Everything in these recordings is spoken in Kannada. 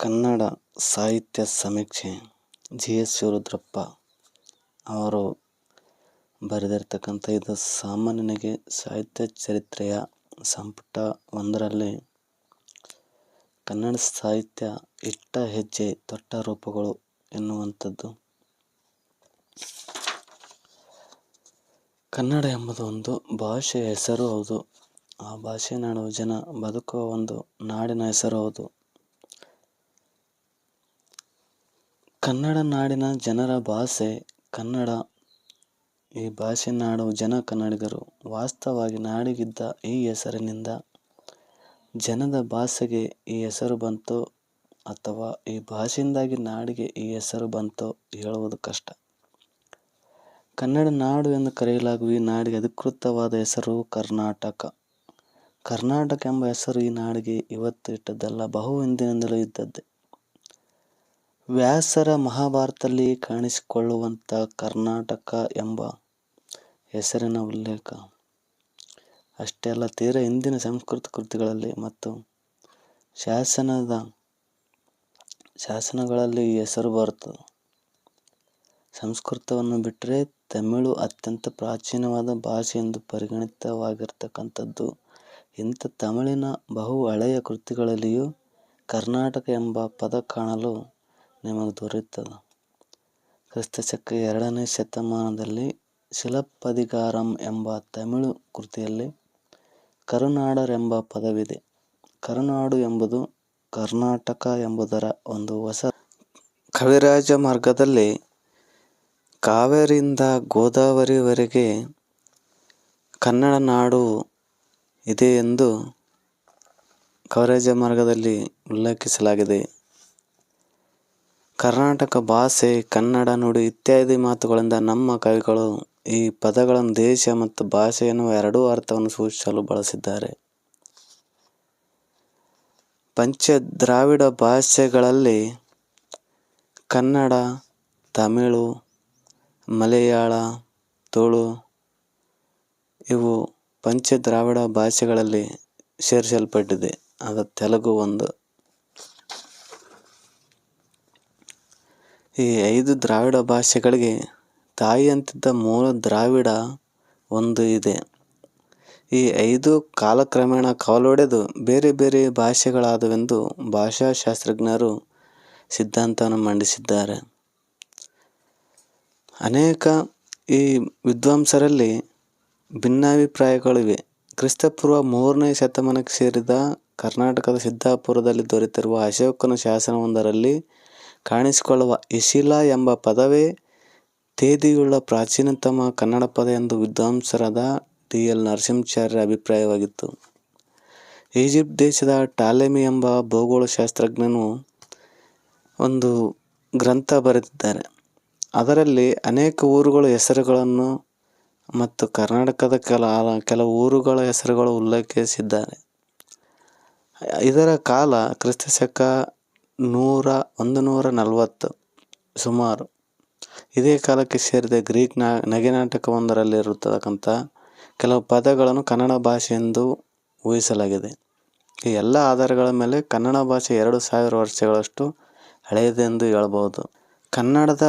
ಕನ್ನಡ ಸಾಹಿತ್ಯ ಸಮೀಕ್ಷೆ GS ಶಿವರುದ್ರಪ್ಪ ಅವರು ಬರೆದಿರ್ತಕ್ಕಂಥ ಇದು ಸಾಮಾನ್ಯನಿಗೆ ಸಾಹಿತ್ಯ ಚರಿತ್ರೆಯ ಸಂಪುಟ 1ರಲ್ಲಿ ಕನ್ನಡ ಸಾಹಿತ್ಯ ಇಟ್ಟ ಹೆಜ್ಜೆ ತೊಟ್ಟ ರೂಪಗಳು ಎನ್ನುವಂಥದ್ದು. ಕನ್ನಡ ಎಂಬುದು ಒಂದು ಭಾಷೆಯ ಹೆಸರು ಹೌದು. ಆ ಭಾಷೆ ನಾಡುವ ಜನ ಬದುಕುವ ಒಂದು ನಾಡಿನ ಹೆಸರು ಹೌದು. ಕನ್ನಡ ನಾಡಿನ ಜನರ ಭಾಷೆ ಕನ್ನಡ. ಈ ಭಾಷೆ ನಾಡುವ ಜನ ಕನ್ನಡಿಗರು. ವಾಸ್ತವವಾಗಿ ನಾಡಿಗಿದ್ದ ಈ ಹೆಸರಿನಿಂದ ಜನದ ಭಾಷೆಗೆ ಈ ಹೆಸರು ಬಂತು ಅಥವಾ ಈ ಭಾಷೆಯಿಂದಾಗಿ ನಾಡಿಗೆ ಈ ಹೆಸರು ಬಂತು ಹೇಳುವುದು ಕಷ್ಟ. ಕನ್ನಡ ನಾಡು ಎಂದು ಕರೆಯಲಾಗುವ ಈ ನಾಡಿಗೆ ಅಧಿಕೃತವಾದ ಹೆಸರು ಕರ್ನಾಟಕ. ಕರ್ನಾಟಕ ಎಂಬ ಹೆಸರು ಈ ನಾಡಿಗೆ ಇವತ್ತು ಇಟ್ಟದ್ದಲ್ಲ, ಬಹು ಹಿಂದಿನಿಂದಲೂ ಇದ್ದದ್ದೇ. ವ್ಯಾಸರ ಮಹಾಭಾರತದಲ್ಲಿ ಕಾಣಿಸಿಕೊಳ್ಳುವಂಥ ಕರ್ನಾಟಕ ಎಂಬ ಹೆಸರಿನ ಉಲ್ಲೇಖ ಅಷ್ಟೇ ಅಲ್ಲ, ತೀರ ಹಿಂದಿನ ಸಂಸ್ಕೃತ ಕೃತಿಗಳಲ್ಲಿ ಮತ್ತು ಶಾಸನಗಳಲ್ಲಿ ಈ ಹೆಸರು ಬರುತ್ತದೆ. ಸಂಸ್ಕೃತವನ್ನು ಬಿಟ್ಟರೆ ತಮಿಳು ಅತ್ಯಂತ ಪ್ರಾಚೀನವಾದ ಭಾಷೆ ಎಂದು ಪರಿಗಣಿತವಾಗಿರ್ತಕ್ಕಂಥದ್ದು. ಇಂಥ ತಮಿಳಿನ ಬಹು ಹಳೆಯ ಕೃತಿಗಳಲ್ಲಿಯೂ ಕರ್ನಾಟಕ ಎಂಬ ಪದ ಕಾಣಲು ನಿಮಗೆ ದೊರೆಯುತ್ತದೆ. ಕ್ರಿಸ್ತಶಕ 2ನೇ ಶತಮಾನದಲ್ಲಿ ಶಿಲಪ್ಪದಿಗಾರಂ ಎಂಬ ತಮಿಳು ಕೃತಿಯಲ್ಲಿ ಕರುನಾಡರ್ ಎಂಬ ಪದವಿದೆ. ಕರುನಾಡು ಎಂಬುದು ಕರ್ನಾಟಕ ಎಂಬುದರ ಒಂದು ಹೊಸ. ಕವಿರಾಜ ಮಾರ್ಗದಲ್ಲಿ ಕಾವೇರಿಯಿಂದ ಗೋದಾವರಿವರೆಗೆ ಕನ್ನಡ ನಾಡು ಇದೆ ಎಂದು ಕವಿರಾಜ ಮಾರ್ಗದಲ್ಲಿ ಉಲ್ಲೇಖಿಸಲಾಗಿದೆ. ಕರ್ನಾಟಕ ಭಾಷೆ, ಕನ್ನಡ ನುಡಿ ಇತ್ಯಾದಿ ಮಾತುಗಳಿಂದ ನಮ್ಮ ಕವಿಗಳು ಈ ಪದಗಳನ್ನು ದೇಶ ಮತ್ತು ಭಾಷೆ ಎನ್ನುವ ಎರಡೂ ಅರ್ಥವನ್ನು ಸೂಚಿಸಲು ಬಳಸಿದ್ದಾರೆ. ಪಂಚದ್ರಾವಿಡ ಭಾಷೆಗಳಲ್ಲಿ ಕನ್ನಡ, ತಮಿಳು, ಮಲಯಾಳ, ತುಳು ಇವು ಪಂಚದ್ರಾವಿಡ ಭಾಷೆಗಳಲ್ಲಿ ಸೇರಿಸಲ್ಪಟ್ಟಿದೆ. ಅದು ತೆಲುಗು ಒಂದು. ಈ 5 ದ್ರಾವಿಡ ಭಾಷೆಗಳಿಗೆ ತಾಯಿಯಂತಿದ್ದ ಮೂಲ ದ್ರಾವಿಡ ಒಂದು ಇದೆ. ಈ 5 ಕಾಲಕ್ರಮೇಣ ಕವಲೊಡೆದು ಬೇರೆ ಬೇರೆ ಭಾಷೆಗಳಾದವೆಂದು ಭಾಷಾಶಾಸ್ತ್ರಜ್ಞರು ಸಿದ್ಧಾಂತವನ್ನು ಮಂಡಿಸಿದ್ದಾರೆ. ಅನೇಕ ಈ ವಿದ್ವಾಂಸರಲ್ಲಿ ಭಿನ್ನಾಭಿಪ್ರಾಯಗಳಿವೆ. ಕ್ರಿಸ್ತಪೂರ್ವ 3ನೇ ಶತಮಾನಕ್ಕೆ ಸೇರಿದ ಕರ್ನಾಟಕದ ಸಿದ್ದಾಪುರದಲ್ಲಿ ದೊರೆತಿರುವ ಅಶೋಕನ ಶಾಸನವೊಂದರಲ್ಲಿ ಕಾಣಿಸಿಕೊಳ್ಳುವ ಇಶಿಲ ಎಂಬ ಪದವೇ ತೇದಿಯುಳ್ಳ ಪ್ರಾಚೀನತಮ ಕನ್ನಡ ಪದ ಎಂದು ವಿದ್ವಾಂಸರಾದ TL ನರಸಿಂಹಾಚಾರ್ಯರ ಅಭಿಪ್ರಾಯವಾಗಿತ್ತು. ಈಜಿಪ್ಟ್ ದೇಶದ ಟಾಲೆಮಿ ಎಂಬ ಭೂಗೋಳಶಾಸ್ತ್ರಜ್ಞನು ಒಂದು ಗ್ರಂಥ ಬರೆದಿದ್ದಾರೆ. ಅದರಲ್ಲಿ ಅನೇಕ ಊರುಗಳ ಹೆಸರುಗಳನ್ನು ಮತ್ತು ಕರ್ನಾಟಕದ ಕೆಲವು ಊರುಗಳ ಹೆಸರುಗಳು ಉಲ್ಲೇಖಿಸಿದ್ದಾರೆ. ಇದರ ಕಾಲ ಕ್ರಿಸ್ತಶಕ 140 ಸುಮಾರು. ಇದೇ ಕಾಲಕ್ಕೆ ಸೇರಿದ ಗ್ರೀಕ್ ನಗೆನಾಟಕವೊಂದರಲ್ಲಿರತಕ್ಕಂಥ ಕೆಲವು ಪದಗಳನ್ನು ಕನ್ನಡ ಭಾಷೆ ಎಂದು ಊಹಿಸಲಾಗಿದೆ. ಈ ಎಲ್ಲ ಆಧಾರಗಳ ಮೇಲೆ ಕನ್ನಡ ಭಾಷೆ 2000 ವರ್ಷಗಳಷ್ಟು ಹಳೆಯದೆಂದು ಹೇಳಬಹುದು. ಕನ್ನಡದ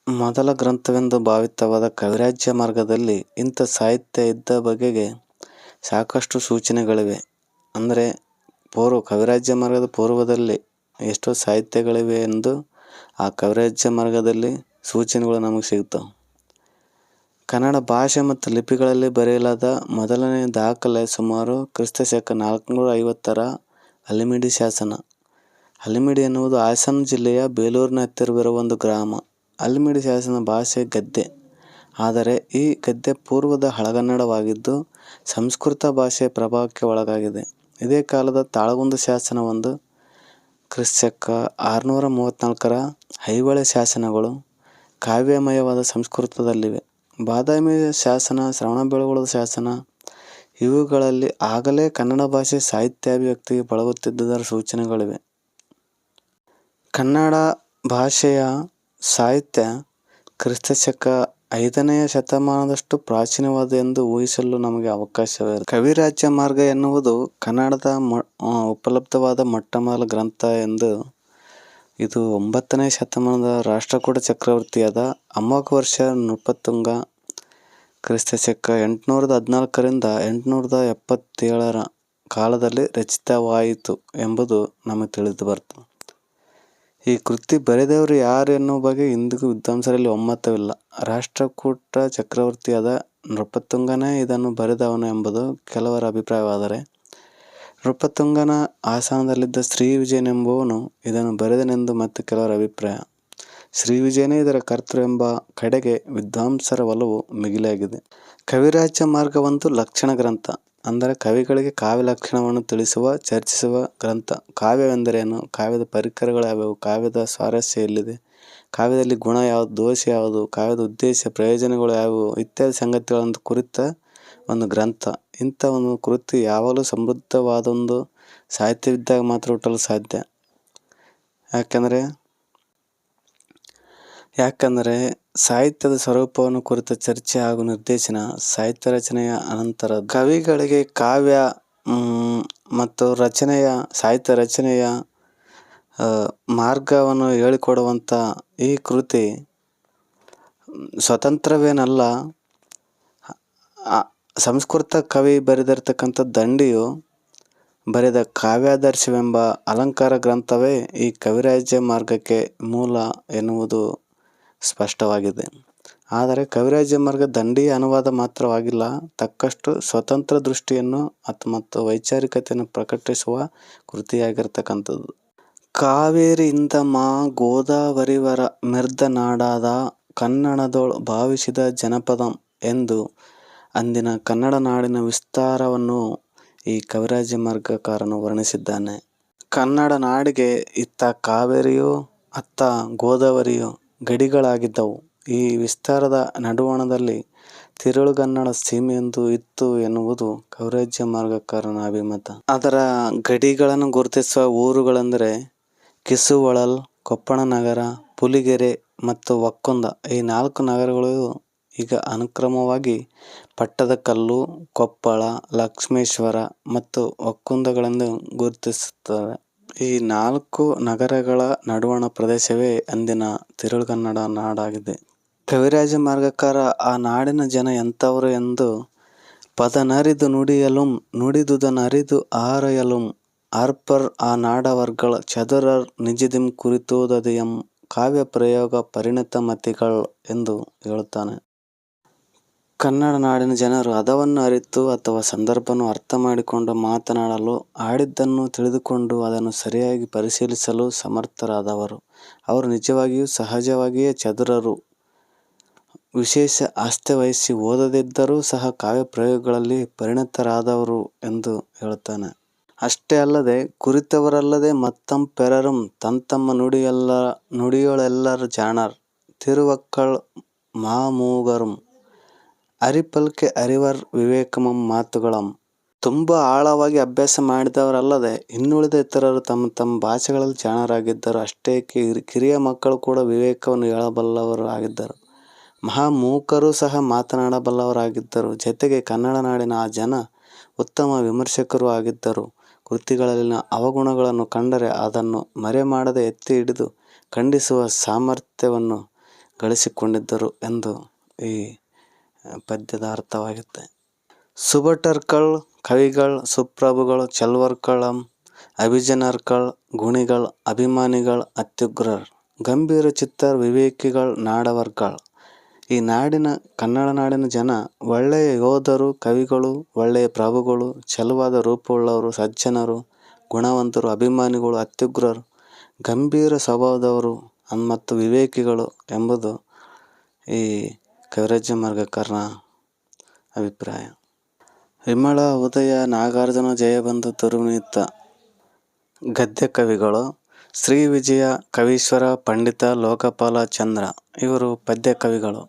ಮೊದಲ ಗ್ರಂಥವೆಂದು ಭಾವಿತವಾದ ಕವಿರಾಜ ಮಾರ್ಗದಲ್ಲಿ ಇಂಥ ಸಾಹಿತ್ಯ ಇದ್ದ ಬಗೆಗೆ ಸಾಕಷ್ಟು ಸೂಚನೆಗಳಿವೆ. ಅಂದರೆ ಕವಿರಾಜ ಮಾರ್ಗದ ಪೂರ್ವದಲ್ಲಿ ಎಷ್ಟೋ ಸಾಹಿತ್ಯಗಳಿವೆ ಎಂದು ಆ ಕವಿರಾಜ ಮಾರ್ಗದಲ್ಲಿ ಸೂಚನೆಗಳು ನಮಗೆ ಸಿಗ್ತವೆ. ಕನ್ನಡ ಭಾಷೆ ಮತ್ತು ಲಿಪಿಗಳಲ್ಲಿ ಬರೆಯಲಾದ ಮೊದಲನೇ ದಾಖಲೆ ಸುಮಾರು ಕ್ರಿಸ್ತಶಕ 450ರ ಹಲಿಮಿಡಿ ಶಾಸನ. ಹಲಿಮಿಡಿ ಎನ್ನುವುದು ಹಾಸನ ಜಿಲ್ಲೆಯ ಬೇಲೂರಿನ ಹತ್ತಿರವಿರುವ ಒಂದು ಗ್ರಾಮ. ಹಲಿಮಿಡಿ ಶಾಸನ ಭಾಷೆ ಗದ್ಯ. ಆದರೆ ಈ ಗದ್ಯ ಪೂರ್ವದ ಹಳಗನ್ನಡವಾಗಿದ್ದು ಸಂಸ್ಕೃತ ಭಾಷೆಯ ಪ್ರಭಾವಕ್ಕೆ ಒಳಗಾಗಿದೆ. ಇದೇ ಕಾಲದ ತಾಳಗುಂದ ಶಾಸನ ಒಂದು ಕ್ರಿಸ್ತಶಕ 634ರ ಐಹೊಳೆ ಶಾಸನಗಳು ಕಾವ್ಯಮಯವಾದ ಸಂಸ್ಕೃತದಲ್ಲಿವೆ. ಬಾದಾಮಿ ಶಾಸನ, ಶ್ರವಣಬೆಳಗೊಳದ ಶಾಸನ ಇವುಗಳಲ್ಲಿ ಆಗಲೇ ಕನ್ನಡ ಭಾಷೆ ಸಾಹಿತ್ಯಾಭಿವ್ಯಕ್ತಿಗೆ ಬಳಗುತ್ತಿದ್ದುದರ ಸೂಚನೆಗಳಿವೆ. ಕನ್ನಡ ಭಾಷೆಯ ಸಾಹಿತ್ಯ ಕ್ರಿಸ್ತಶಕ 5ನೇ ಶತಮಾನದಷ್ಟು ಪ್ರಾಚೀನವಾದ ಎಂದು ಊಹಿಸಲು ನಮಗೆ ಅವಕಾಶವಿದೆ. ಕವಿರಾಜ ಮಾರ್ಗ ಎನ್ನುವುದು ಕನ್ನಡದ ಉಪಲಬ್ಧವಾದ ಮೊಟ್ಟಮೊದಲ ಗ್ರಂಥ ಎಂದು ಇದು 9ನೇ ಶತಮಾನದ ರಾಷ್ಟ್ರಕೂಟ ಚಕ್ರವರ್ತಿಯಾದ ಅಮೋಘ ವರ್ಷ ನೃಪತುಂಗ ಕ್ರಿಸ್ತಶಕ 814ರಿಂದ 877 ಕಾಲದಲ್ಲಿ ರಚಿತವಾಯಿತು ಎಂಬುದು ನಮಗೆ ತಿಳಿದು ಬರ್ತದೆ. ಈ ಕೃತಿ ಬರೆದವರು ಯಾರು ಎನ್ನುವ ಬಗ್ಗೆ ಇಂದಿಗೂ ವಿದ್ವಾಂಸರಲ್ಲಿ ಒಮ್ಮತವಿಲ್ಲ. ರಾಷ್ಟ್ರಕೂಟ ಚಕ್ರವರ್ತಿಯಾದ ನೃಪತುಂಗನೇ ಇದನ್ನು ಬರೆದವನು ಎಂಬುದು ಕೆಲವರ ಅಭಿಪ್ರಾಯವಾದರೆ, ನೃಪತುಂಗನ ಆಸ್ಥಾನದಲ್ಲಿದ್ದ ಶ್ರೀವಿಜಯನೆಂಬುವನು ಇದನ್ನು ಬರೆದನೆಂದು ಮತ್ತು ಕೆಲವರ ಅಭಿಪ್ರಾಯ. ಶ್ರೀವಿಜಯನೇ ಇದರ ಕರ್ತೃ ಎಂಬ ಕಡೆಗೆ ವಿದ್ವಾಂಸರ ಒಲವು ಮಿಗಿಲಾಗಿದೆ. ಕವಿರಾಜ್ಯ ಮಾರ್ಗ ಒಂದು ಲಕ್ಷಣ ಗ್ರಂಥ, ಅಂದರೆ ಕವಿಗಳಿಗೆ ಕಾವ್ಯ ಲಕ್ಷಣವನ್ನು ತಿಳಿಸುವ, ಚರ್ಚಿಸುವ ಗ್ರಂಥ. ಕಾವ್ಯವೆಂದರೇನು, ಕಾವ್ಯದ ಪರಿಕರಗಳು ಯಾವುವು, ಕಾವ್ಯದ ಸ್ವಾರಸ್ಯ ಎಲ್ಲಿದೆ, ಕಾವ್ಯದಲ್ಲಿ ಗುಣ ಯಾವುದು, ದೋಷ ಯಾವುದು, ಕಾವ್ಯದ ಉದ್ದೇಶ ಪ್ರಯೋಜನಗಳು ಯಾವುವು ಇತ್ಯಾದಿ ಸಂಗತಿಗಳನ್ನು ಕುರಿತ ಒಂದು ಗ್ರಂಥ. ಇಂಥ ಒಂದು ಕೃತಿ ಯಾವಾಗಲೂ ಸಮೃದ್ಧವಾದೊಂದು ಸಾಹಿತ್ಯವಿದ್ದಾಗ ಮಾತ್ರ ಹುಟ್ಟಲು ಸಾಧ್ಯ. ಯಾಕಂದರೆ ಸಾಹಿತ್ಯದ ಸ್ವರೂಪವನ್ನು ಕುರಿತ ಚರ್ಚೆ ಹಾಗೂ ನಿರ್ದೇಶನ ಸಾಹಿತ್ಯ ರಚನೆಯ ಅನಂತರ ಕವಿಗಳಿಗೆ ಕಾವ್ಯ ಮತ್ತು ಸಾಹಿತ್ಯ ರಚನೆಯ ಮಾರ್ಗವನ್ನು ಹೇಳಿಕೊಡುವಂಥ ಈ ಕೃತಿ ಸ್ವತಂತ್ರವೇನಲ್ಲ. ಸಂಸ್ಕೃತ ಕವಿ ಬರೆದಿರ್ತಕ್ಕಂಥ ದಂಡಿಯು ಬರೆದ ಕಾವ್ಯಾದರ್ಶವೆಂಬ ಅಲಂಕಾರ ಗ್ರಂಥವೇ ಈ ಕವಿರಾಜ್ಯ ಮಾರ್ಗಕ್ಕೆ ಮೂಲ ಎನ್ನುವುದು ಸ್ಪಷ್ಟವಾಗಿದೆ. ಆದರೆ ಕವಿರಾಜ್ಯ ಮಾರ್ಗ ದಂಡಿಯ ಅನುವಾದ ಮಾತ್ರವಾಗಿಲ್ಲ, ತಕ್ಕಷ್ಟು ಸ್ವತಂತ್ರ ದೃಷ್ಟಿಯನ್ನು ಮತ್ತು ವೈಚಾರಿಕತೆಯನ್ನು ಪ್ರಕಟಿಸುವ ಕೃತಿಯಾಗಿರ್ತಕ್ಕಂಥದ್ದು. ಕಾವೇರಿಯಿಂದ ಮಾ ಗೋದಾವರಿವರ ಮೆರ್ದ ನಾಡಾದ ಕನ್ನಡದೊಳ್ ಭಾವಿಸಿದ ಜನಪದಂ ಎಂದು ಅಂದಿನ ಕನ್ನಡ ನಾಡಿನ ವಿಸ್ತಾರವನ್ನು ಈ ಕವಿರಾಜ್ಯ ಮಾರ್ಗಕಾರನು ವರ್ಣಿಸಿದ್ದಾನೆ. ಕನ್ನಡ ನಾಡಿಗೆ ಇತ್ತ ಕಾವೇರಿಯೂ ಅತ್ತ ಗೋದಾವರಿಯೂ ಗಡಿಗಳಾಗಿದ್ದವು. ಈ ವಿಸ್ತಾರದ ನಡುವಣದಲ್ಲಿ ತಿರುಳುಗನ್ನಡ ಸೀಮೆಯೊಂದು ಇತ್ತು ಎನ್ನುವುದು ಕವಿರಾಜ್ಯ ಮಾರ್ಗಕಾರನ ಅಭಿಮತ. ಅದರ ಗಡಿಗಳನ್ನು ಗುರುತಿಸುವ ಊರುಗಳೆಂದರೆ ಕಿಸುವಳಲ್, ಕೊಪ್ಪಣನಗರ, ಪುಲಿಗೆರೆ ಮತ್ತು ಒಕ್ಕುಂದ. ಈ 4 ನಗರಗಳು ಈಗ ಅನುಕ್ರಮವಾಗಿ ಪಟ್ಟದಕಲ್ಲು, ಕೊಪ್ಪಳ, ಲಕ್ಷ್ಮೇಶ್ವರ ಮತ್ತು ಒಕ್ಕುಂದಗಳೆಂದು ಗುರುತಿಸುತ್ತವೆ. ಈ 4 ನಗರಗಳ ನಡುವಣ ಪ್ರದೇಶವೇ ಅಂದಿನ ತಿರುಳುಗನ್ನಡ ನಾಡಾಗಿದೆ. ಕವಿರಾಜ ಮಾರ್ಗಕಾರ ಆ ನಾಡಿನ ಜನ ಎಂಥವರು ಎಂದು ಪದನರಿದು ನುಡಿಯಲುಂ ನುಡಿದುದನರಿದು ಆರಯಲುಂ ಆರ್ಪರ್ ಆ ನಾಡವರ್ಗಳ ಚದುರರ್ ನಿಜದಿಂ ಕುರಿತುದದಿಯಂ ಕಾವ್ಯ ಪ್ರಯೋಗ ಪರಿಣತ ಮತಿಗಳ್ ಎಂದು ಹೇಳುತ್ತಾನೆ. ಕನ್ನಡ ನಾಡಿನ ಜನರು ಹದವನ್ನು ಅರಿತು ಅಥವಾ ಸಂದರ್ಭವನ್ನು ಅರ್ಥ ಮಾಡಿಕೊಂಡು ಮಾತನಾಡಲು, ಆಡಿದ್ದನ್ನು ತಿಳಿದುಕೊಂಡು ಅದನ್ನು ಸರಿಯಾಗಿ ಪರಿಶೀಲಿಸಲು ಸಮರ್ಥರಾದವರು. ಅವರು ನಿಜವಾಗಿಯೂ ಸಹಜವಾಗಿಯೇ ಚದುರರು. ವಿಶೇಷ ಆಸ್ಥೆ ವಹಿಸಿ ಓದದಿದ್ದರೂ ಸಹ ಕಾವ್ಯ ಪ್ರಯೋಗಗಳಲ್ಲಿ ಪರಿಣತರಾದವರು ಎಂದು ಹೇಳುತ್ತಾನೆ. ಅಷ್ಟೇ ಅಲ್ಲದೆ ಕುರಿತವರಲ್ಲದೆ ಮತ್ತಂ ಪೆರರುಂ ತಂತಮ್ಮ ನುಡಿಯೊಳೆಲ್ಲರ್ ಜಾಣರ್ ತಿರುವಕ್ಕಳ್ ಮಾಮೂಗರುಂ ಅರಿಪಲ್ಕೆ ಅರಿವರ್ ವಿವೇಕಮಂ ಮಾತುಗಳಂ. ತುಂಬ ಆಳವಾಗಿ ಅಭ್ಯಾಸ ಮಾಡಿದವರಲ್ಲದೆ ಇನ್ನುಳಿದ ಇತರರು ತಮ್ಮ ತಮ್ಮ ಭಾಷೆಗಳಲ್ಲಿ ಜಾಣರಾಗಿದ್ದರು. ಅಷ್ಟೇ ಕಿರಿಯ ಮಕ್ಕಳು ಕೂಡ ವಿವೇಕವನ್ನು ಹೇಳಬಲ್ಲವರು ಆಗಿದ್ದರು. ಮಹಾಮೂಕರು ಸಹ ಮಾತನಾಡಬಲ್ಲವರಾಗಿದ್ದರು. ಜೊತೆಗೆ ಕನ್ನಡ ನಾಡಿನ ಆ ಜನ ಉತ್ತಮ ವಿಮರ್ಶಕರೂ ಆಗಿದ್ದರು. ಕೃತಿಗಳಲ್ಲಿನ ಅವಗುಣಗಳನ್ನು ಕಂಡರೆ ಅದನ್ನು ಮರೆಮಾಡದೆ ಎತ್ತಿ ಹಿಡಿದು ಖಂಡಿಸುವ ಸಾಮರ್ಥ್ಯವನ್ನು ಗಳಿಸಿಕೊಂಡಿದ್ದರು ಎಂದು ಈ ಪದ್ಯದ ಅರ್ಥವಾಗುತ್ತೆ. ಸುಭಟರ್ಗಳ್ ಕವಿಗಳ್ ಸುಪ್ರಭುಗಳ್ ಚೆಲ್ವರ್ಗಳಂ ಅಭಿಜನರ್ಗಳ್ ಗುಣಿಗಳ್ ಅಭಿಮಾನಿಗಳ್ ಅತ್ಯುಗ್ರರ್ ಗಂಭೀರ ಚಿತ್ತರ್ ವಿವೇಕಿಗಳ್ ನಾಡವರ್ಗಳ್. ಈ ಕನ್ನಡ ನಾಡಿನ ಜನ ಒಳ್ಳೆಯ ಯೋಧರು, ಕವಿಗಳು, ಒಳ್ಳೆಯ ಪ್ರಭುಗಳು, ಛಲವಾದ ರೂಪವುಳ್ಳವರು, ಸಜ್ಜನರು, ಗುಣವಂತರು, ಅಭಿಮಾನಿಗಳು, ಅತ್ಯುಗ್ರರು, ಗಂಭೀರ ಸ್ವಭಾವದವರು ಮತ್ತು ವಿವೇಕಿಗಳು ಎಂಬುದು ಈ ಕವಿರಾಜ್ಯ ಮಾರ್ಗಕಾರನ ಅಭಿಪ್ರಾಯ. ವಿಮಲ, ಉದಯ, ನಾಗಾರ್ಜುನ, ಜಯಬಂಧು, ದುರ್ವಿನೀತ ಗದ್ಯ ಕವಿಗಳು. ಶ್ರೀ ವಿಜಯ, ಕವೀಶ್ವರ, ಪಂಡಿತ, ಲೋಕಪಾಲ, ಚಂದ್ರ ಇವರು ಪದ್ಯ ಕವಿಗಳು.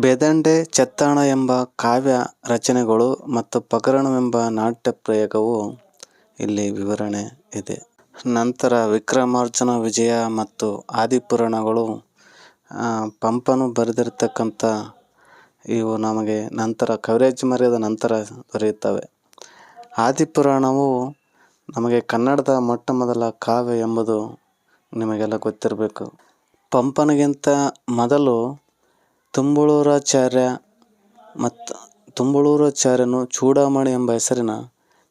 ಬೆದಂಡೆ, ಚೆತ್ತಾಣ ಎಂಬ ಕಾವ್ಯ ರಚನೆಗಳು ಮತ್ತು ಪಗರಣವೆಂಬ ನಾಟ್ಯ ಪ್ರಯೋಗವು ಇಲ್ಲಿ ವಿವರಣೆ ಇದೆ. ನಂತರ ವಿಕ್ರಮಾರ್ಜುನ, ವಿಜಯ ಮತ್ತು ಆದಿಪುರಾಣಗಳು ಪಂಪನು ಬರೆದಿರ್ತಕ್ಕಂಥ ಇವು ನಮಗೆ ನಂತರ ಕವಿರಾಜ್ಯ ಮಾರ್ಗದ ನಂತರ ದೊರೆಯುತ್ತವೆ. ಆದಿಪುರಾಣವು ನಮಗೆ ಕನ್ನಡದ ಮೊಟ್ಟ ಮೊದಲ ಕಾವ್ಯ ಎಂಬುದು ನಿಮಗೆಲ್ಲ ಗೊತ್ತಿರಬೇಕು. ಪಂಪನಿಗಿಂತ ಮೊದಲು ತುಂಬಳೂರಾಚಾರ್ಯನು ಚೂಡಾಮಣಿ ಎಂಬ ಹೆಸರಿನ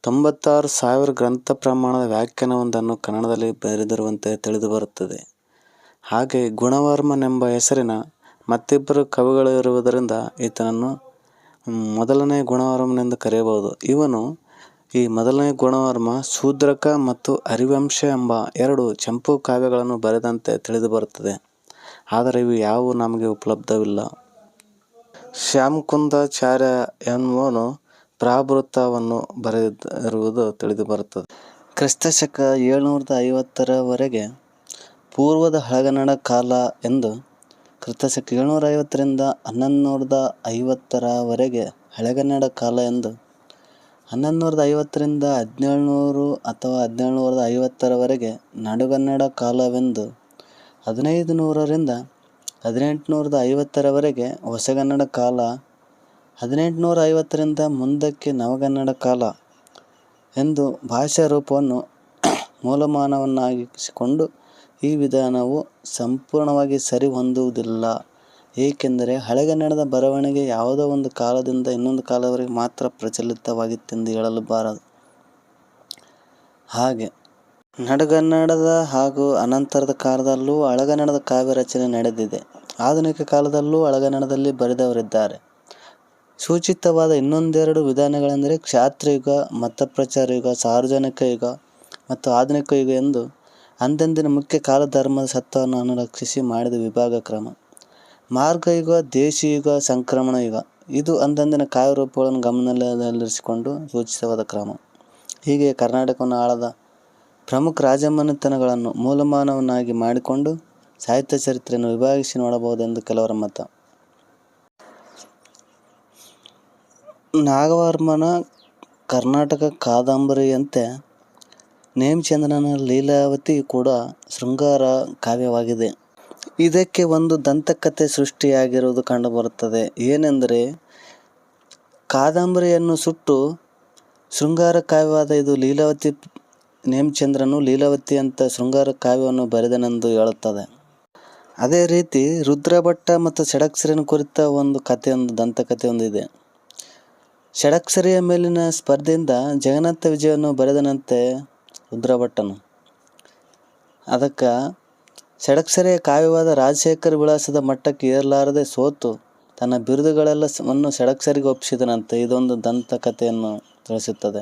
96,000 ಗ್ರಂಥ ಪ್ರಮಾಣದ ವ್ಯಾಖ್ಯಾನವೊಂದನ್ನು ಕನ್ನಡದಲ್ಲಿ ಬರೆದಿರುವಂತೆ ತಿಳಿದುಬರುತ್ತದೆ. ಹಾಗೆ ಗುಣವರ್ಮನೆಂಬ ಹೆಸರಿನ ಮತ್ತಿಬ್ಬರು ಕವಿಗಳಿರುವುದರಿಂದ ಈತನನ್ನು ಮೊದಲನೇ ಗುಣವರ್ಮನೆಂದು ಕರೆಯಬಹುದು. ಈ ಮೊದಲನೇ ಗುಣವರ್ಮ ಶೂದ್ರಕ ಮತ್ತು ಹರಿವಂಶ ಎಂಬ 2 ಚಂಪೂ ಕಾವ್ಯಗಳನ್ನು ಬರೆದಂತೆ ತಿಳಿದುಬರುತ್ತದೆ. ಆದರೆ ಇವು ಯಾವುವು ನಮಗೆ ಉಪಲಬ್ಧವಿಲ್ಲ. ಶ್ಯಾಮಕುಂದಾಚಾರ್ಯ ಎನ್ನುವನು ಪ್ರಾಭೃತವನ್ನು ಬರೆದಿರುವುದು ತಿಳಿದುಬರುತ್ತದೆ. ಕ್ರಿಸ್ತಶಕ 750 ಪೂರ್ವದ ಹಳೆಗನ್ನಡ ಕಾಲ ಎಂದು, ಕ್ರಿಸ್ತಶಕ 750 1150 ಹಳೆಗನ್ನಡ ಕಾಲ ಎಂದು, 1150 1700 ಅಥವಾ 1750 ನಡುಗನ್ನಡ ಕಾಲವೆಂದು, 1500 1850 ಹೊಸಗನ್ನಡ ಕಾಲ, 1850 ಮುಂದಕ್ಕೆ ನವಗನ್ನಡ ಕಾಲ ಎಂದು ಭಾಷಾ ರೂಪವನ್ನು ಮೂಲಮಾನವನ್ನಾಗಿಸಿಕೊಂಡು ಈ ವಿಧಾನವು ಸಂಪೂರ್ಣವಾಗಿ ಸರಿ ಹೊಂದುವುದಿಲ್ಲ. ಏಕೆಂದರೆ ಹಳೆಗನ್ನಡದ ಬರವಣಿಗೆ ಯಾವುದೋ ಒಂದು ಕಾಲದಿಂದ ಇನ್ನೊಂದು ಕಾಲದವರೆಗೆ ಮಾತ್ರ ಪ್ರಚಲಿತವಾಗಿತ್ತೆಂದು ಹೇಳಲು ಬಾರದು. ಹಾಗೆ ನಡುಗನ್ನಡದ ಹಾಗೂ ಅನಂತರದ ಕಾಲದಲ್ಲೂ ಹಳೆಗನ್ನಡದ ಕಾವ್ಯ ರಚನೆ ನಡೆದಿದೆ. ಆಧುನಿಕ ಕಾಲದಲ್ಲೂ ಹಳೆಗನ್ನಡದಲ್ಲಿ ಬರೆದವರಿದ್ದಾರೆ. ಸೂಚಿತವಾದ ಇನ್ನೊಂದೆರಡು ವಿಧಾನಗಳೆಂದರೆ ಕ್ಷಾತ್ರಯುಗ, ಮತಪ್ರಚಾರ ಯುಗ, ಸಾರ್ವಜನಿಕ ಯುಗ ಮತ್ತು ಆಧುನಿಕ ಯುಗ ಎಂದು ಅಂದಂದಿನ ಮುಖ್ಯ ಕಾಲಧರ್ಮದ ಸತ್ವವನ್ನು ಅನುರಕ್ಷಿಸಿ ಮಾಡಿದ ವಿಭಾಗ ಕ್ರಮ. ಮಾರ್ಗಯುಗ, ದೇಶಿಯುಗ, ಸಂಕ್ರಮಣ ಯುಗ ಇದು ಅಂದಂದಿನ ಕಾವ್ಯ ರೂಪಗಳನ್ನು ಗಮನದಲ್ಲಿರಿಸಿಕೊಂಡು ಸೂಚಿತವಾದ ಕ್ರಮ. ಹೀಗೆ ಕರ್ನಾಟಕವನ್ನು ಆಳದ ಪ್ರಮುಖ ರಾಜಮನೆತನಗಳನ್ನು ಮೂಲಮಾನವನ್ನಾಗಿ ಮಾಡಿಕೊಂಡು ಸಾಹಿತ್ಯ ಚರಿತ್ರೆಯನ್ನು ವಿಭಾಗಿಸಿ ನೋಡಬಹುದೆಂದು ಕೆಲವರ ಮತ. ನಾಗವರ್ಮನ ಕರ್ನಾಟಕ ಕಾದಂಬರಿಯಂತೆ ನೇಮಿಚಂದ್ರನ ಲೀಲಾವತಿ ಕೂಡ ಶೃಂಗಾರ ಕಾವ್ಯವಾಗಿದೆ. ಇದಕ್ಕೆ ಒಂದು ದಂತಕಥೆ ಸೃಷ್ಟಿಯಾಗಿರುವುದು ಕಂಡುಬರುತ್ತದೆ. ಏನೆಂದರೆ, ಕಾದಂಬರಿಯನ್ನು ಸುಟ್ಟು ಶೃಂಗಾರ ಕಾವ್ಯವಾದ ಇದು ಲೀಲಾವತಿ. ನೇಮಿಚಂದ್ರನು ಲೀಲಾವತಿ ಅಂತ ಶೃಂಗಾರ ಕಾವ್ಯವನ್ನು ಬರೆದನೆಂದು ಹೇಳುತ್ತದೆ. ಅದೇ ರೀತಿ ರುದ್ರಭಟ್ಟ ಮತ್ತು ಷಡಕ್ಷರಿಯನ್ನು ಕುರಿತ ಒಂದು ದಂತಕಥೆಯೊಂದು ಇದೆ. ಷಡಕ್ಷರಿಯ ಮೇಲಿನ ಸ್ಪರ್ಧೆಯಿಂದ ಜಗನ್ನಾಥ ವಿಜಯವನ್ನು ಬರೆದನಂತೆ ರುದ್ರಭಟ್ಟನು. ಅದಕ್ಕೆ ಷಡಕ್ಷರಿಯ ಕಾವ್ಯವಾದ ರಾಜಶೇಖರ ವಿಳಾಸದ ಮಟ್ಟಕ್ಕೆ ಏರಲಾರದೆ ಸೋತು ತನ್ನ ಬಿರುದುಗಳೆಲ್ಲವನ್ನು ಷಡಕ್ಷರಿಗೆ ಒಪ್ಪಿಸಿದನಂತೆ. ಇದೊಂದು ದಂತಕಥೆಯನ್ನು ತಿಳಿಸುತ್ತದೆ.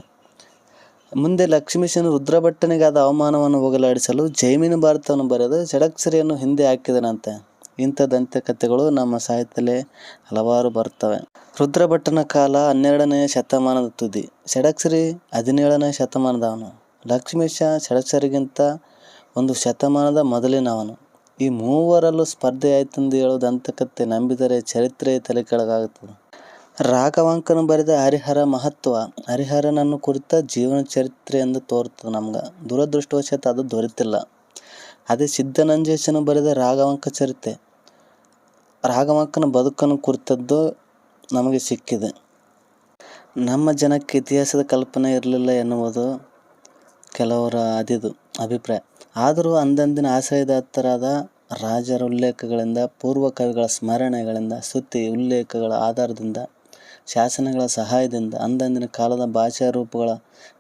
ಮುಂದೆ ಲಕ್ಷ್ಮೀಶನು ರುದ್ರಭಟ್ಟನಿಗೆ ಆದ ಅವಮಾನವನ್ನು ಹೋಗಲಾಡಿಸಲು ಜೈಮಿನಿ ಭಾರತವನ್ನು ಬರೆದು ಷಡಕ್ಷರಿಯನ್ನು ಹಿಂದೆ ಹಾಕಿದನಂತೆ. ಇಂಥ ದಂತಕಥೆಗಳು ನಮ್ಮ ಸಾಹಿತ್ಯದಲ್ಲಿ ಹಲವಾರು ಬರುತ್ತವೆ. ರುದ್ರಭಟ್ಟನ ಕಾಲ 12ನೇ ಶತಮಾನದ ತುದಿ, ಷಡಕ್ಷರಿ 17ನೇ ಶತಮಾನದವನು, ಲಕ್ಷ್ಮೀಶ ಷಡಕ್ಷರಿಗಿಂತ ಒಂದು ಶತಮಾನದ ಮೊದಲಿನವನು. ಈ ಮೂವರಲ್ಲೂ ಸ್ಪರ್ಧೆಯಾಯಿತೆಂದು ಹೇಳುವ ದಂತಕಥೆ ನಂಬಿದರೆ ಚರಿತ್ರೆಯೇ ತಲೆಕೆಳಗಾಗುತ್ತದೆ. ರಾಘವಾಂಕನು ಬರೆದ ಹರಿಹರ ಮಹತ್ವ ಹರಿಹರನನ್ನು ಕುರಿತ ಜೀವನ ಚರಿತ್ರೆ ಎಂದು ತೋರುತ್ತದೆ ನಮ್ಗೆ. ದುರದೃಷ್ಟವಶಾತ್ ಅದು ದೊರೆತಿಲ್ಲ. ಅದೇ ಸಿದ್ದನಂಜೇಶನು ಬರೆದ ರಾಘವಾಂಕ ಚರಿತೆ ರಾಘವಾಂಕನ ಬದುಕನ್ನು ಕುರಿತದ್ದು ನಮಗೆ ಸಿಕ್ಕಿದೆ. ನಮ್ಮ ಜನಕ್ಕೆ ಇತಿಹಾಸದ ಕಲ್ಪನೆ ಇರಲಿಲ್ಲ ಎನ್ನುವುದು ಕೆಲವರ ಅಭಿಪ್ರಾಯ. ಆದರೂ ಅಂದಂದಿನ ಆಶ್ರಯದಾತರಾದ ರಾಜರ ಉಲ್ಲೇಖಗಳಿಂದ, ಪೂರ್ವ ಕವಿಗಳ ಸ್ಮರಣೆಗಳಿಂದ, ಸ್ತುತಿ ಉಲ್ಲೇಖಗಳ ಆಧಾರದಿಂದ, ಶಾಸನಗಳ ಸಹಾಯದಿಂದ, ಅಂದಂದಿನ ಕಾಲದ ಭಾಷಾ ರೂಪಗಳ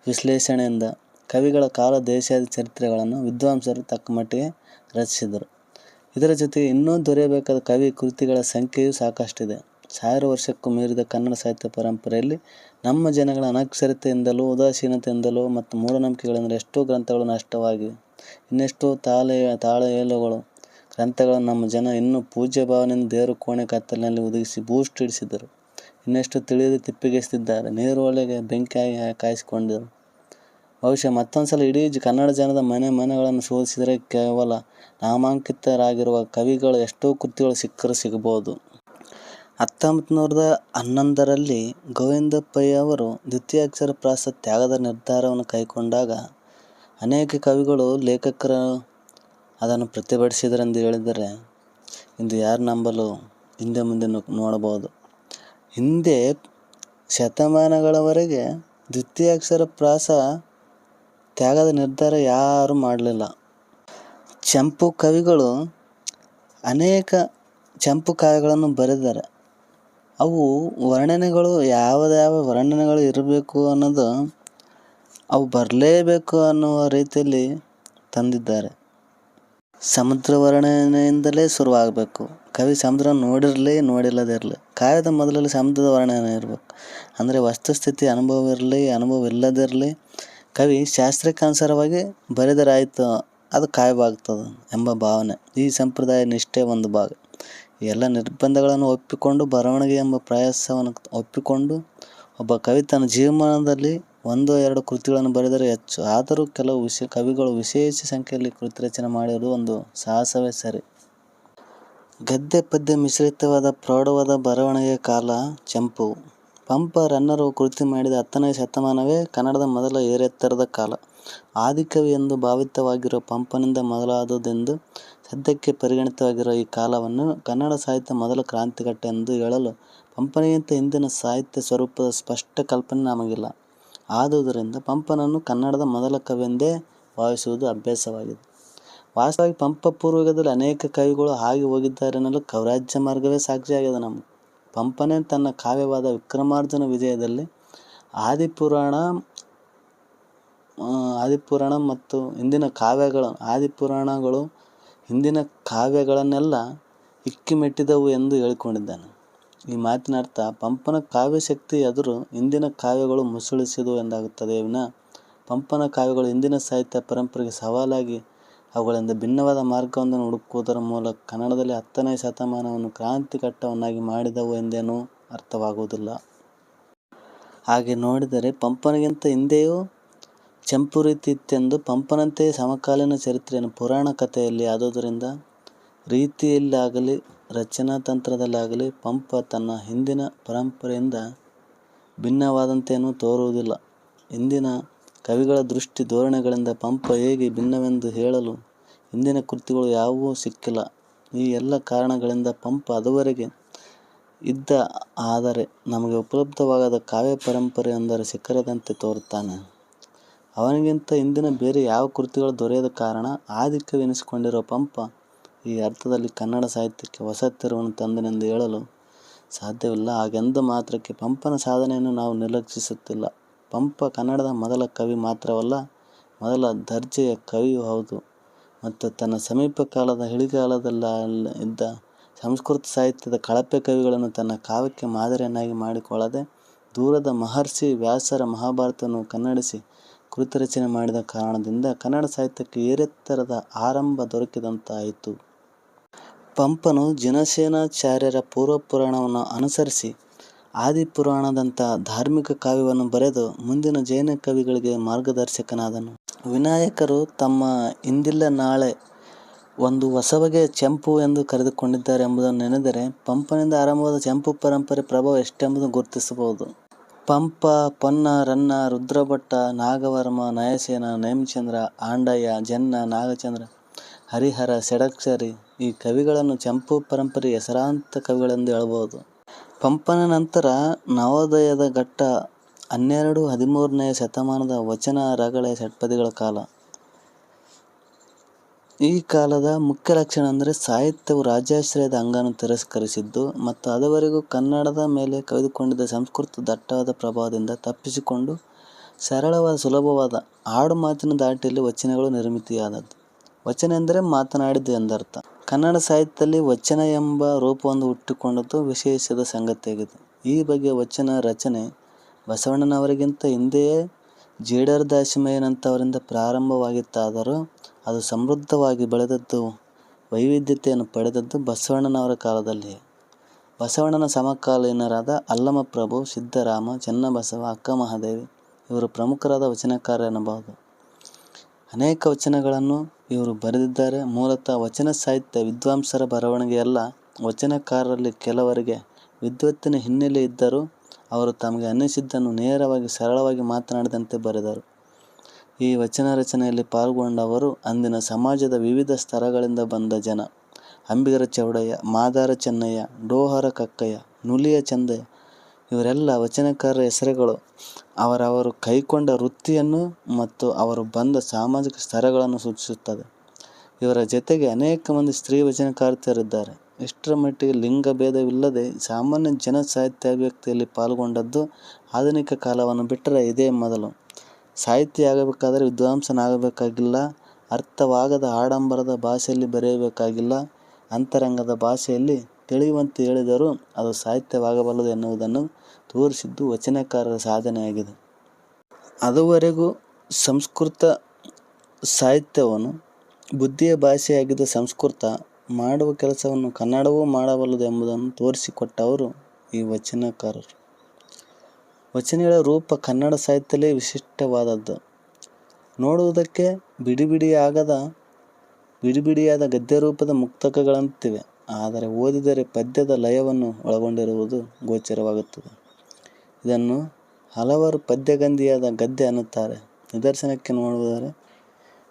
ವಿಶ್ಲೇಷಣೆಯಿಂದ ಕವಿಗಳ ಕಾಲ ದೇಶಾದಿ ಚರಿತ್ರೆಗಳನ್ನು ವಿದ್ವಾಂಸರು ತಕ್ಕಮಟ್ಟಿಗೆ ರಚಿಸಿದರು. ಇದರ ಜೊತೆಗೆ ಇನ್ನೂ ದೊರೆಯಬೇಕಾದ ಕವಿ ಕೃತಿಗಳ ಸಂಖ್ಯೆಯೂ ಸಾಕಷ್ಟಿದೆ. 1000 ವರ್ಷಕ್ಕೂ ಮೀರಿದ ಕನ್ನಡ ಸಾಹಿತ್ಯ ಪರಂಪರೆಯಲ್ಲಿ ನಮ್ಮ ಜನಗಳ ಅನಕ್ಷರತೆಯಿಂದಲೂ, ಉದಾಸೀನತೆಯಿಂದಲೂ ಮತ್ತು ಮೂಢನಂಬಿಕೆಗಳಿಂದ ಎಷ್ಟೋ ಗ್ರಂಥಗಳು ನಷ್ಟವಾಗಿವೆ. ಇನ್ನೆಷ್ಟೋ ತಾಳೆಯಲುಗಳ ಗ್ರಂಥಗಳನ್ನು ನಮ್ಮ ಜನ ಇನ್ನೂ ಪೂಜ್ಯ ಭಾವನೆಯಿಂದ ದೇವರ ಕೋಣೆ ಕತ್ತಲಿನಲ್ಲಿ ಹುದುಗಿಸಿ ಬೂಸ್ಟ್ ಇಡಿಸಿದರು. ಇನ್ನೆಷ್ಟು ತಿಳಿಯದೆ ತಿಪ್ಪಿಗೆಸೆದಿದ್ದಾರೆ. ನೀರು ಒಲೆಗೆ ಬೆಂಕಿಯಾಗಿ ಕಾಯಿಸಿಕೊಂಡರು. ಬಹುಶಃ ಮತ್ತೊಂದು ಸಲ ಇಡೀ ಕನ್ನಡ ಜನದ ಮನೆಗಳನ್ನು ಶೋಧಿಸಿದರೆ ಕೇವಲ ನಾಮಾಂಕಿತರಾಗಿರುವ ಕವಿಗಳು ಎಷ್ಟೋ ಕೃತಿಗಳು ಸಿಕ್ಕರೂ ಸಿಗಬಹುದು. 1911ರಲ್ಲಿ ಗೋವಿಂದ ಪೈ ಅವರು ದ್ವಿತೀಯಾಕ್ಷರ ಪ್ರಾಸ ತ್ಯಾಗದ ನಿರ್ಧಾರವನ್ನು ಕೈಗೊಂಡಾಗ ಅನೇಕ ಕವಿಗಳು, ಲೇಖಕರು ಅದನ್ನು ಪ್ರತಿಭಟಿಸಿದರೆಂದು ಹೇಳಿದರೆ ಇಂದು ಯಾರು ನಂಬಲು ಹಿಂದೆ ಮುಂದೆ ನೋಡಬಹುದು. ಹಿಂದೆ ಶತಮಾನಗಳವರೆಗೆ ದ್ವಿತೀಯಾಕ್ಷರ ಪ್ರಾಸ ತ್ಯಾಗದ ನಿರ್ಧಾರ ಯಾರೂ ಮಾಡಲಿಲ್ಲ. ಚಂಪು ಕವಿಗಳು ಅನೇಕ ಚಂಪು ಕಾವ್ಯಗಳನ್ನು ಬರೆದಿದ್ದಾರೆ. ಅವು ವರ್ಣನೆಗಳು ಯಾವ ವರ್ಣನೆಗಳು ಇರಬೇಕು ಅನ್ನೋದು ಅವು ಬರಲೇಬೇಕು ಅನ್ನುವ ರೀತಿಯಲ್ಲಿ ತಂದಿದ್ದಾರೆ. ಸಮುದ್ರ ವರ್ಣನೆಯಿಂದಲೇ ಶುರುವಾಗಬೇಕು. ಕವಿ ಸಮುದ್ರ ನೋಡಿರಲಿ ನೋಡಿಲ್ಲದೇ ಇರಲಿ, ಕಾವ್ಯದ ಮೊದಲಲ್ಲಿ ಸಮುದ್ರದ ವರ್ಣನೆ ಇರಬೇಕು. ಅಂದರೆ ವಸ್ತುಸ್ಥಿತಿ ಅನುಭವ ಇರಲಿ ಅನುಭವ ಇಲ್ಲದಿರಲಿ, ಕವಿ ಶಾಸ್ತ್ರಕ್ಕೆ ಅನುಸಾರವಾಗಿ ಬರೆದರಾಯಿತು, ಅದು ಕಾವ್ಯವಾಗ್ತದೆ ಎಂಬ ಭಾವನೆ ಈ ಸಂಪ್ರದಾಯ ನಿಷ್ಠೆ ಒಂದು ಭಾಗ. ಎಲ್ಲ ನಿರ್ಬಂಧಗಳನ್ನು ಒಪ್ಪಿಕೊಂಡು ಬರವಣಿಗೆ ಎಂಬ ಪ್ರಯಾಸವನ್ನು ಒಪ್ಪಿಕೊಂಡು ಒಬ್ಬ ಕವಿ ತನ್ನ ಜೀವಮಾನದಲ್ಲಿ 1-2 ಕೃತಿಗಳನ್ನು ಬರೆದರೆ ಹೆಚ್ಚು. ಆದರೂ ಕೆಲವು ಕವಿಗಳು ವಿಶೇಷ ಸಂಖ್ಯೆಯಲ್ಲಿ ಕೃತಿ ರಚನೆ ಮಾಡಿರುವುದು ಒಂದು ಸಾಹಸವೇ ಸರಿ. ಗದ್ಯ ಪದ್ಯ ಮಿಶ್ರಿತವಾದ ಪ್ರೌಢವಾದ ಬರವಣಿಗೆಯ ಕಾಲ ಚಂಪು. ಪಂಪ ರನ್ನರು ಕೃತಿ ಮಾಡಿದ 10ನೇ ಶತಮಾನವೇ ಕನ್ನಡದ ಮೊದಲ ಏರೆತ್ತರದ ಕಾಲ. ಆದಿಕವಿ ಎಂದು ಭಾವಿತವಾಗಿರುವ ಪಂಪನಿಂದ ಮೊದಲಾದುದೆಂದು ಸದ್ಯಕ್ಕೆ ಪರಿಗಣಿತವಾಗಿರುವ ಈ ಕಾಲವನ್ನು ಕನ್ನಡ ಸಾಹಿತ್ಯ ಮೊದಲ ಕ್ರಾಂತಿಘಟ್ಟ ಎಂದು ಹೇಳಲು ಪಂಪನಿಗಿಂತ ಹಿಂದಿನ ಸಾಹಿತ್ಯ ಸ್ವರೂಪದ ಸ್ಪಷ್ಟ ಕಲ್ಪನೆ ನಮಗಿಲ್ಲ. ಆದುದರಿಂದ ಪಂಪನನ್ನು ಕನ್ನಡದ ಮೊದಲ ಕವಿಯೆಂದೇ ಭಾವಿಸುವುದು ಅಭ್ಯಾಸವಾಗಿದೆ. ವಾಸ್ತವವಾಗಿ ಪಂಪ ಪೂರ್ವಯುಗದಲ್ಲಿ ಅನೇಕ ಕವಿಗಳು ಆಗಿ ಹೋಗಿದ್ದಾರೆನ್ನಲು ಕವಿರಾಜ್ಯ ಮಾರ್ಗವೇ ಸಾಕ್ಷಿಯಾಗಿದೆ. ಪಂಪನೇ ತನ್ನ ಕಾವ್ಯವಾದ ವಿಕ್ರಮಾರ್ಜುನ ವಿಜಯದಲ್ಲಿ ಆದಿಪುರಾಣ ಮತ್ತು ಆದಿಪುರಾಣಗಳು ಹಿಂದಿನ ಕಾವ್ಯಗಳನ್ನೆಲ್ಲ ಇಕ್ಕಿಮೆಟ್ಟಿದವು ಎಂದು ಹೇಳಿಕೊಂಡಿದ್ದಾನೆ. ಈ ಮಾತಿನ ಅರ್ಥ ಪಂಪನ ಕಾವ್ಯಶಕ್ತಿ ಎದುರು ಇಂದಿನ ಕಾವ್ಯಗಳು ಮುಸುಳಿಸಿದವು ಎಂದಾಗುತ್ತದೆ ವಿನ ಪಂಪನ ಕಾವ್ಯಗಳು ಇಂದಿನ ಸಾಹಿತ್ಯ ಪರಂಪರೆಗೆ ಸವಾಲಾಗಿ ಅವುಗಳಿಂದ ಭಿನ್ನವಾದ ಮಾರ್ಗವೊಂದನ್ನು ಹುಡುಕುವುದರ ಮೂಲಕ ಕನ್ನಡದಲ್ಲಿ 10ನೇ ಶತಮಾನವನ್ನು ಕ್ರಾಂತಿಘಟ್ಟವನ್ನಾಗಿ ಮಾಡಿದವು ಎಂದೇನೂ ಅರ್ಥವಾಗುವುದಿಲ್ಲ. ಹಾಗೆ ನೋಡಿದರೆ ಪಂಪನಿಗಿಂತ ಹಿಂದೆಯೂ ಚಂಪು ರೀತಿ ಇತ್ತೆಂದು, ಪಂಪನಂತೆಯೇ ಸಮಕಾಲೀನ ಚರಿತ್ರೆಯನ್ನು ಪುರಾಣ ಕಥೆಯಲ್ಲಿ ಆದುದರಿಂದ ರೀತಿಯಲ್ಲಾಗಲಿ ರಚನಾ ತಂತ್ರದಲ್ಲಾಗಲಿ ಪಂಪ ತನ್ನ ಹಿಂದಿನ ಪರಂಪರೆಯಿಂದ ಭಿನ್ನವಾದಂತೇನೂ ತೋರುವುದಿಲ್ಲ. ಇಂದಿನ ಕವಿಗಳ ದೃಷ್ಟಿ ಧೋರಣೆಗಳಿಂದ ಪಂಪ ಹೇಗೆ ಭಿನ್ನವೆಂದು ಹೇಳಲು ಇಂದಿನ ಕೃತಿಗಳು ಯಾವುವೂ ಸಿಕ್ಕಿಲ್ಲ. ಈ ಎಲ್ಲ ಕಾರಣಗಳಿಂದ ಪಂಪ ಅದುವರೆಗೆ ಇದ್ದ ಆದರೆ ನಮಗೆ ಉಪಲಬ್ಧವಾಗದ ಕಾವ್ಯ ಪರಂಪರೆಯೊಂದರ ಶಿಖರದಂತೆ ತೋರುತ್ತಾನೆ. ಅವನಿಗಿಂತ ಹಿಂದಿನ ಬೇರೆ ಯಾವ ಕೃತಿಗಳು ದೊರೆಯದ ಕಾರಣ ಆದಿಕವಿ ಎನಿಸಿಕೊಂಡಿರುವ ಪಂಪ ಈ ಅರ್ಥದಲ್ಲಿ ಕನ್ನಡ ಸಾಹಿತ್ಯಕ್ಕೆ ಹೊಸ ತಿರುವನ್ನು ತಂದನೆಂದು ಹೇಳಲು ಸಾಧ್ಯವಿಲ್ಲ. ಹಾಗೆಂದ ಮಾತ್ರಕ್ಕೆ ಪಂಪನ ಸಾಧನೆಯನ್ನು ನಾವು ನಿರ್ಲಕ್ಷಿಸುತ್ತಿಲ್ಲ. ಪಂಪ ಕನ್ನಡದ ಮೊದಲ ಕವಿ ಮಾತ್ರವಲ್ಲ, ಮೊದಲ ದರ್ಜೆಯ ಕವಿಯೂ ಹೌದು. ಮತ್ತು ತನ್ನ ಸಮೀಪ ಕಾಲದ ಇಳಿಗಾಲದಲ್ಲಿದ್ದ ಸಂಸ್ಕೃತ ಸಾಹಿತ್ಯದ ಕಳಪೆ ಕವಿಗಳನ್ನು ತನ್ನ ಕಾವ್ಯಕ್ಕೆ ಮಾದರಿಯನ್ನಾಗಿ ಮಾಡಿಕೊಳ್ಳದೆ ದೂರದ ಮಹರ್ಷಿ ವ್ಯಾಸರ ಮಹಾಭಾರತವನ್ನು ಕನ್ನಡಿಸಿ ಕೃತಿ ರಚನೆ ಮಾಡಿದ ಕಾರಣದಿಂದ ಕನ್ನಡ ಸಾಹಿತ್ಯಕ್ಕೆ ಏರೆತ್ತರದ ಆರಂಭ ದೊರಕಿದಂತಾಯಿತು. ಪಂಪನು ಜಿನಸೇನಾಚಾರ್ಯರ ಪೂರ್ವಪುರಾಣವನ್ನು ಅನುಸರಿಸಿ ಆದಿಪುರಾಣದಂಥ ಧಾರ್ಮಿಕ ಕಾವ್ಯವನ್ನು ಬರೆದು ಮುಂದಿನ ಜೈನ ಕವಿಗಳಿಗೆ ಮಾರ್ಗದರ್ಶಕನಾದನು. ವಿನಾಯಕರು ತಮ್ಮ ಇಂದಿಲ್ಲ ನಾಳೆ ಒಂದು ಹೊಸ ಬಗೆಯ ಚಂಪು ಎಂದು ಕರೆದುಕೊಂಡಿದ್ದಾರೆ ಎಂಬುದನ್ನು ನೆನೆದರೆ ಪಂಪನಿಂದ ಆರಂಭವಾದ ಚಂಪು ಪರಂಪರೆ ಪ್ರಭಾವ ಎಷ್ಟೆಂಬುದನ್ನು ಗುರುತಿಸಬಹುದು. ಪಂಪ, ಪೊನ್ನ, ರನ್ನ, ರುದ್ರಭಟ್ಟ, ನಾಗವರ್ಮ, ನಯಸೇನ, ನೇಮಿಚಂದ್ರ, ಆಂಡಯ್ಯ, ಜನ್ನ, ನಾಗಚಂದ್ರ, ಹರಿಹರ, ಷಡಕ್ಷರಿ ಈ ಕವಿಗಳನ್ನು ಚಂಪು ಪರಂಪರೆಯ ಹೆಸರಾಂತ ಕವಿಗಳೆಂದು ಹೇಳಬಹುದು. ಪಂಪನ ನಂತರ ನವೋದಯದ ಘಟ್ಟ 12-13ನೇ ಶತಮಾನದ ವಚನ ರಗಳೆ ಷಟ್ಪದಿಗಳ ಕಾಲ. ಈ ಕಾಲದ ಮುಖ್ಯ ಲಕ್ಷಣ ಅಂದರೆ ಸಾಹಿತ್ಯವು ರಾಜಾಶ್ರಯದ ಹಂಗನ್ನು ತಿರಸ್ಕರಿಸಿದ್ದು ಮತ್ತು ಅದುವರೆಗೂ ಕನ್ನಡದ ಮೇಲೆ ಕವಿದುಕೊಂಡಿದ್ದ ಸಂಸ್ಕೃತ ದಟ್ಟವಾದ ಪ್ರಭಾವದಿಂದ ತಪ್ಪಿಸಿಕೊಂಡು ಸರಳವಾದ ಸುಲಭವಾದ ಆಡು ಮಾತಿನ ದಾಟಿಯಲ್ಲಿ ವಚನಗಳು ನಿರ್ಮಿತಿಯಾದದ್ದು. ವಚನ ಎಂದರೆ ಮಾತನಾಡಿದ್ದು ಎಂದರ್ಥ. ಕನ್ನಡ ಸಾಹಿತ್ಯದಲ್ಲಿ ವಚನ ಎಂಬ ರೂಪವೊಂದು ಹುಟ್ಟಿಕೊಂಡದ್ದು ವಿಶೇಷದ ಸಂಗತಿಯಾಗಿದೆ. ಈ ಬಗೆಯ ವಚನ ರಚನೆ ಬಸವಣ್ಣನವರಿಗಿಂತ ಹಿಂದೆಯೇ ಜೇಡರ ದಾಸಿಮಯ್ಯನಂಥವರಿಂದ ಪ್ರಾರಂಭವಾಗಿತ್ತಾದರೂ ಅದು ಸಮೃದ್ಧವಾಗಿ ಬೆಳೆದದ್ದು, ವೈವಿಧ್ಯತೆಯನ್ನು ಪಡೆದದ್ದು ಬಸವಣ್ಣನವರ ಕಾಲದಲ್ಲಿಯೇ. ಬಸವಣ್ಣನ ಸಮಕಾಲೀನರಾದ ಅಲ್ಲಮಪ್ರಭು, ಸಿದ್ದರಾಮ, ಚೆನ್ನಬಸವ, ಅಕ್ಕಮಹಾದೇವಿ ಇವರು ಪ್ರಮುಖರಾದ ವಚನಕಾರರೆನ್ನಬಹುದು. ಅನೇಕ ವಚನಗಳನ್ನು ಇವರು ಬರೆದಿದ್ದಾರೆ. ಮೂಲತಃ ವಚನ ಸಾಹಿತ್ಯ ವಿದ್ವಾಂಸರ ಬರವಣಿಗೆಯಲ್ಲ. ವಚನಕಾರರಲ್ಲಿ ಕೆಲವರಿಗೆ ವಿದ್ವತ್ತಿನ ಹಿನ್ನೆಲೆ ಇದ್ದರೂ ಅವರು ತಮಗೆ ಅನ್ನಿಸಿದ್ದನ್ನು ನೇರವಾಗಿ ಸರಳವಾಗಿ ಮಾತನಾಡಿದಂತೆ ಬರೆದರು. ಈ ವಚನ ರಚನೆಯಲ್ಲಿ ಪಾಲ್ಗೊಂಡವರು ಅಂದಿನ ಸಮಾಜದ ವಿವಿಧ ಸ್ತರಗಳಿಂದ ಬಂದ ಜನ. ಅಂಬಿಗರ ಚೌಡಯ್ಯ, ಮಾದಾರ ಚೆನ್ನಯ್ಯ, ಡೋಹರ ಕಕ್ಕಯ್ಯ, ನುಲಿಯ ಚಂದಯ್ಯ ಇವರೆಲ್ಲ ವಚನಕಾರರ ಹೆಸರುಗಳು ಅವರವರು ಕೈಕೊಂಡ ವೃತ್ತಿಯನ್ನು ಮತ್ತು ಅವರು ಬಂದ ಸಾಮಾಜಿಕ ಸ್ತರಗಳನ್ನು ಸೂಚಿಸುತ್ತದೆ. ಇವರ ಜೊತೆಗೆ ಅನೇಕ ಮಂದಿ ಸ್ತ್ರೀ ವಚನಕಾರ್ತಿಯರಿದ್ದಾರೆ. ಇಷ್ಟರ ಮಟ್ಟಿಗೆ ಲಿಂಗ ಭೇದವಿಲ್ಲದೆ ಸಾಮಾನ್ಯ ಜನ ಸಾಹಿತ್ಯ ಅಭಿವ್ಯಕ್ತಿಯಲ್ಲಿ ಪಾಲ್ಗೊಂಡದ್ದು ಆಧುನಿಕ ಕಾಲವನ್ನು ಬಿಟ್ಟರೆ ಇದೇ ಮೊದಲು. ಸಾಹಿತ್ಯ ಆಗಬೇಕಾದರೆ ವಿದ್ವಾಂಸನಾಗಬೇಕಾಗಿಲ್ಲ, ಅರ್ಥವಾಗದ ಆಡಂಬರದ ಭಾಷೆಯಲ್ಲಿ ಬರೆಯಬೇಕಾಗಿಲ್ಲ, ಅಂತರಂಗದ ಭಾಷೆಯಲ್ಲಿ ತಿಳಿಯುವಂತೆ ಹೇಳಿದರೂ ಅದು ಸಾಹಿತ್ಯವಾಗಬಲ್ಲದು ಎನ್ನುವುದನ್ನು ತೋರಿಸಿದ್ದು ವಚನಕಾರರ ಸಾಧನೆಯಾಗಿದೆ. ಅದುವರೆಗೂ ಸಂಸ್ಕೃತ ಸಾಹಿತ್ಯವನ್ನು ಬುದ್ಧಿಯ ಭಾಷೆಯಾಗಿದ್ದ ಸಂಸ್ಕೃತ ಮಾಡುವ ಕೆಲಸವನ್ನು ಕನ್ನಡವೂ ಮಾಡಬಲ್ಲದು ಎಂಬುದನ್ನು ತೋರಿಸಿಕೊಟ್ಟವರು ಈ ವಚನಕಾರರು. ವಚನಗಳ ರೂಪ ಕನ್ನಡ ಸಾಹಿತ್ಯದಲ್ಲೇ ವಿಶಿಷ್ಟವಾದದ್ದು. ನೋಡುವುದಕ್ಕೆ ಬಿಡಿಬಿಡಿಯಾದ ಗದ್ಯರೂಪದ ಮುಕ್ತಕಗಳಂತಿವೆ, ಆದರೆ ಓದಿದರೆ ಪದ್ಯದ ಲಯವನ್ನು ಒಳಗೊಂಡಿರುವುದು ಗೋಚರವಾಗುತ್ತದೆ. ಇದನ್ನು ಹಲವರು ಪದ್ಯಗಂಧಿಯಾದ ಗದ್ಯ ಅನ್ನುತ್ತಾರೆ. ನಿದರ್ಶನಕ್ಕೆ ನೋಡುವುದರೆ,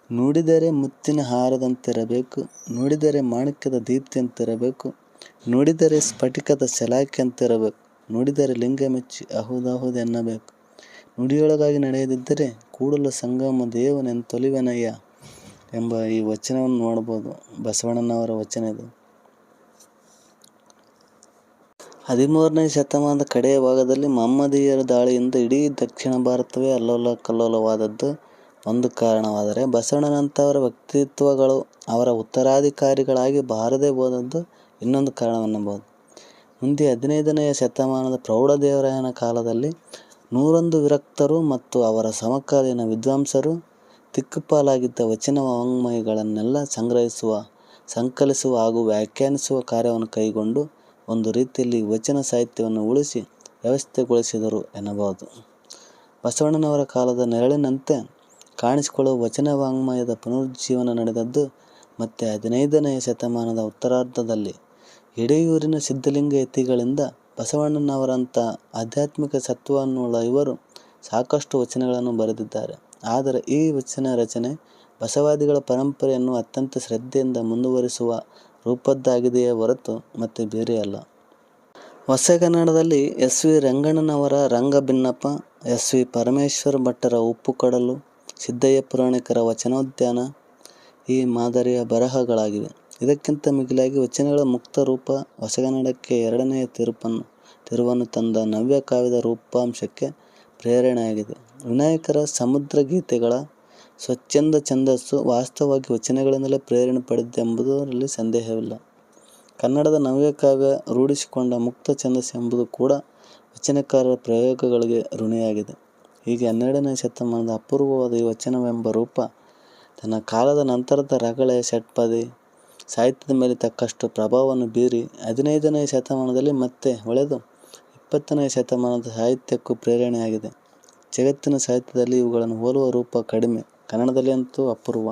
ನುಡಿದರೆ ಮುತ್ತಿನ ಹಾರದಂತಿರಬೇಕು, ನುಡಿದರೆ ಮಾಣಿಕ್ಯದ ದೀಪ್ತಿಯಂತಿರಬೇಕು, ನುಡಿದರೆ ಸ್ಫಟಿಕದ ಸಲಾಕೆಯಂತಿರಬೇಕು, ನುಡಿದರೆ ಲಿಂಗ ಮೆಚ್ಚಿ ಅಹುದಹುದು ಎನ್ನಬೇಕು, ನುಡಿಯೊಳಗಾಗಿ ನಡೆಯದಿದ್ದರೆ ಕೂಡಲ ಸಂಗಮ ದೇವನೆಂತೊಲಿವೆನಯ್ಯ ಎಂಬ ಈ ವಚನವನ್ನು ನೋಡಬಹುದು. ಬಸವಣ್ಣನವರ ವಚನ ಇದು. 13ನೇ ಶತಮಾನದ ಕಡೆಯ ಭಾಗದಲ್ಲಿ ಮಹಮ್ಮದೀಯರ ದಾಳಿಯಿಂದ ಇಡೀ ದಕ್ಷಿಣ ಭಾರತವೇ ಅಲ್ಲೋಲ ಕಲ್ಲೋಲವಾದದ್ದು ಒಂದು ಕಾರಣವಾದರೆ, ಬಸವಣ್ಣನಂತಹವರ ವ್ಯಕ್ತಿತ್ವಗಳು ಅವರ ಉತ್ತರಾಧಿಕಾರಿಗಳಾಗಿ ಬಾರದೆ ಹೋದದ್ದು ಇನ್ನೊಂದು ಕಾರಣವೆನ್ನಬಹುದು. ಮುಂದೆ 15ನೆಯ ಶತಮಾನದ ಪ್ರೌಢದೇವರಾಯನ ಕಾಲದಲ್ಲಿ 101 ವಿರಕ್ತರು ಮತ್ತು ಅವರ ಸಮಕಾಲೀನ ವಿದ್ವಾಂಸರು ದಿಕ್ಕುಪಾಲಾಗಿದ್ದ ವಚನ ವಾङ्ಮಯಗಳನ್ನೆಲ್ಲ ಸಂಗ್ರಹಿಸುವ, ಸಂಕಲಿಸುವ ಹಾಗೂ ವ್ಯಾಖ್ಯಾನಿಸುವ ಕಾರ್ಯವನ್ನು ಕೈಗೊಂಡು ಒಂದು ರೀತಿಯಲ್ಲಿ ವಚನ ಸಾಹಿತ್ಯವನ್ನು ಉಳಿಸಿ ವ್ಯವಸ್ಥೆಗೊಳಿಸಿದರು ಎನ್ನಬಹುದು. ಬಸವಣ್ಣನವರ ಕಾಲದ ನೆರಳಿನಂತೆ ಕಾಣಿಸಿಕೊಳ್ಳುವ ವಚನ ವಾङ्ಮಯದ ಪುನರುಜ್ಜೀವನ ನಡೆದದ್ದು ಮತ್ತೆ 15ನೆಯ ಶತಮಾನದ ಉತ್ತರಾರ್ಧದಲ್ಲಿ. ಎಡೆಯೂರಿನ ಸಿದ್ಧಲಿಂಗ ಯತಿಗಳಿಂದ ಬಸವಣ್ಣನವರಂಥ ಆಧ್ಯಾತ್ಮಿಕ ಸತ್ವವನ್ನುಳ್ಳ ಇವರು ಸಾಕಷ್ಟು ವಚನಗಳನ್ನು ಬರೆದಿದ್ದಾರೆ. ಆದರೆ ಈ ವಚನ ರಚನೆ ಬಸವಾದಿಗಳ ಪರಂಪರೆಯನ್ನು ಅತ್ಯಂತ ಶ್ರದ್ಧೆಯಿಂದ ಮುಂದುವರಿಸುವ ರೂಪದ್ದಾಗಿದೆಯೇ ಹೊರತು ಮತ್ತೆ ಬೇರೆಯಲ್ಲ. ಹೊಸಗನ್ನಡದಲ್ಲಿ ಎಸ್. ವಿ. ರಂಗಣ್ಣನವರ ರಂಗ ಭಿನ್ನಪ, ಎಸ್. ವಿ. ಪರಮೇಶ್ವರ ಭಟ್ಟರ ಉಪ್ಪುಕಡಲು, ಸಿದ್ದಯ್ಯ ಪುರಾಣಿಕರ ವಚನೋದ್ಯಾನ ಈ ಮಾದರಿಯ ಬರಹಗಳಾಗಿವೆ. ಇದಕ್ಕಿಂತ ಮಿಗಿಲಾಗಿ ವಚನಗಳ ಮುಕ್ತ ರೂಪ ಹೊಸಗನ್ನಡಕ್ಕೆ 2ನೆಯ ತಿರುವನ್ನು ತಂದ ನವ್ಯಕಾವ್ಯದ ರೂಪಾಂಶಕ್ಕೆ ಪ್ರೇರಣೆಯಾಗಿದೆ. ವಿನಾಯಕರ ಸಮುದ್ರಗೀತೆಗಳ ಸ್ವಚ್ಛಂದ ಛಂದಸ್ಸು ವಾಸ್ತವವಾಗಿ ವಚನಗಳಿಂದಲೇ ಪ್ರೇರಣೆ ಪಡೆದಿದ್ದೆಂಬುದರಲ್ಲಿ ಸಂದೇಹವಿಲ್ಲ. ಕನ್ನಡದ ನವ್ಯಕಾವ್ಯ ರೂಢಿಸಿಕೊಂಡ ಮುಕ್ತ ಛಂದಸ್ಸು ಎಂಬುದು ಕೂಡ ವಚನಕಾರರ ಪ್ರಯೋಗಗಳಿಗೆ ಋಣಿಯಾಗಿದೆ. ಹೀಗೆ 12ನೇ ಶತಮಾನದ ಅಪೂರ್ವವಾದ ಈ ವಚನವೆಂಬ ರೂಪ ತನ್ನ ಕಾಲದ ನಂತರದ ರಗಳೆ, ಷಟ್ಪದಿ ಸಾಹಿತ್ಯದ ಮೇಲೆ ತಕ್ಕಷ್ಟು ಪ್ರಭಾವವನ್ನು ಬೀರಿ 15ನೇ ಶತಮಾನದಲ್ಲಿ ಮತ್ತೆ ಹೊಳೆದು 20ನೇ ಶತಮಾನದ ಸಾಹಿತ್ಯಕ್ಕೂ ಪ್ರೇರಣೆಯಾಗಿದೆ. ಜಗತ್ತಿನ ಸಾಹಿತ್ಯದಲ್ಲಿ ಇವುಗಳನ್ನು ಹೋಲುವ ರೂಪ ಕಡಿಮೆ, ಕನ್ನಡದಲ್ಲಿ ಅಂತೂ ಅಪೂರ್ವ.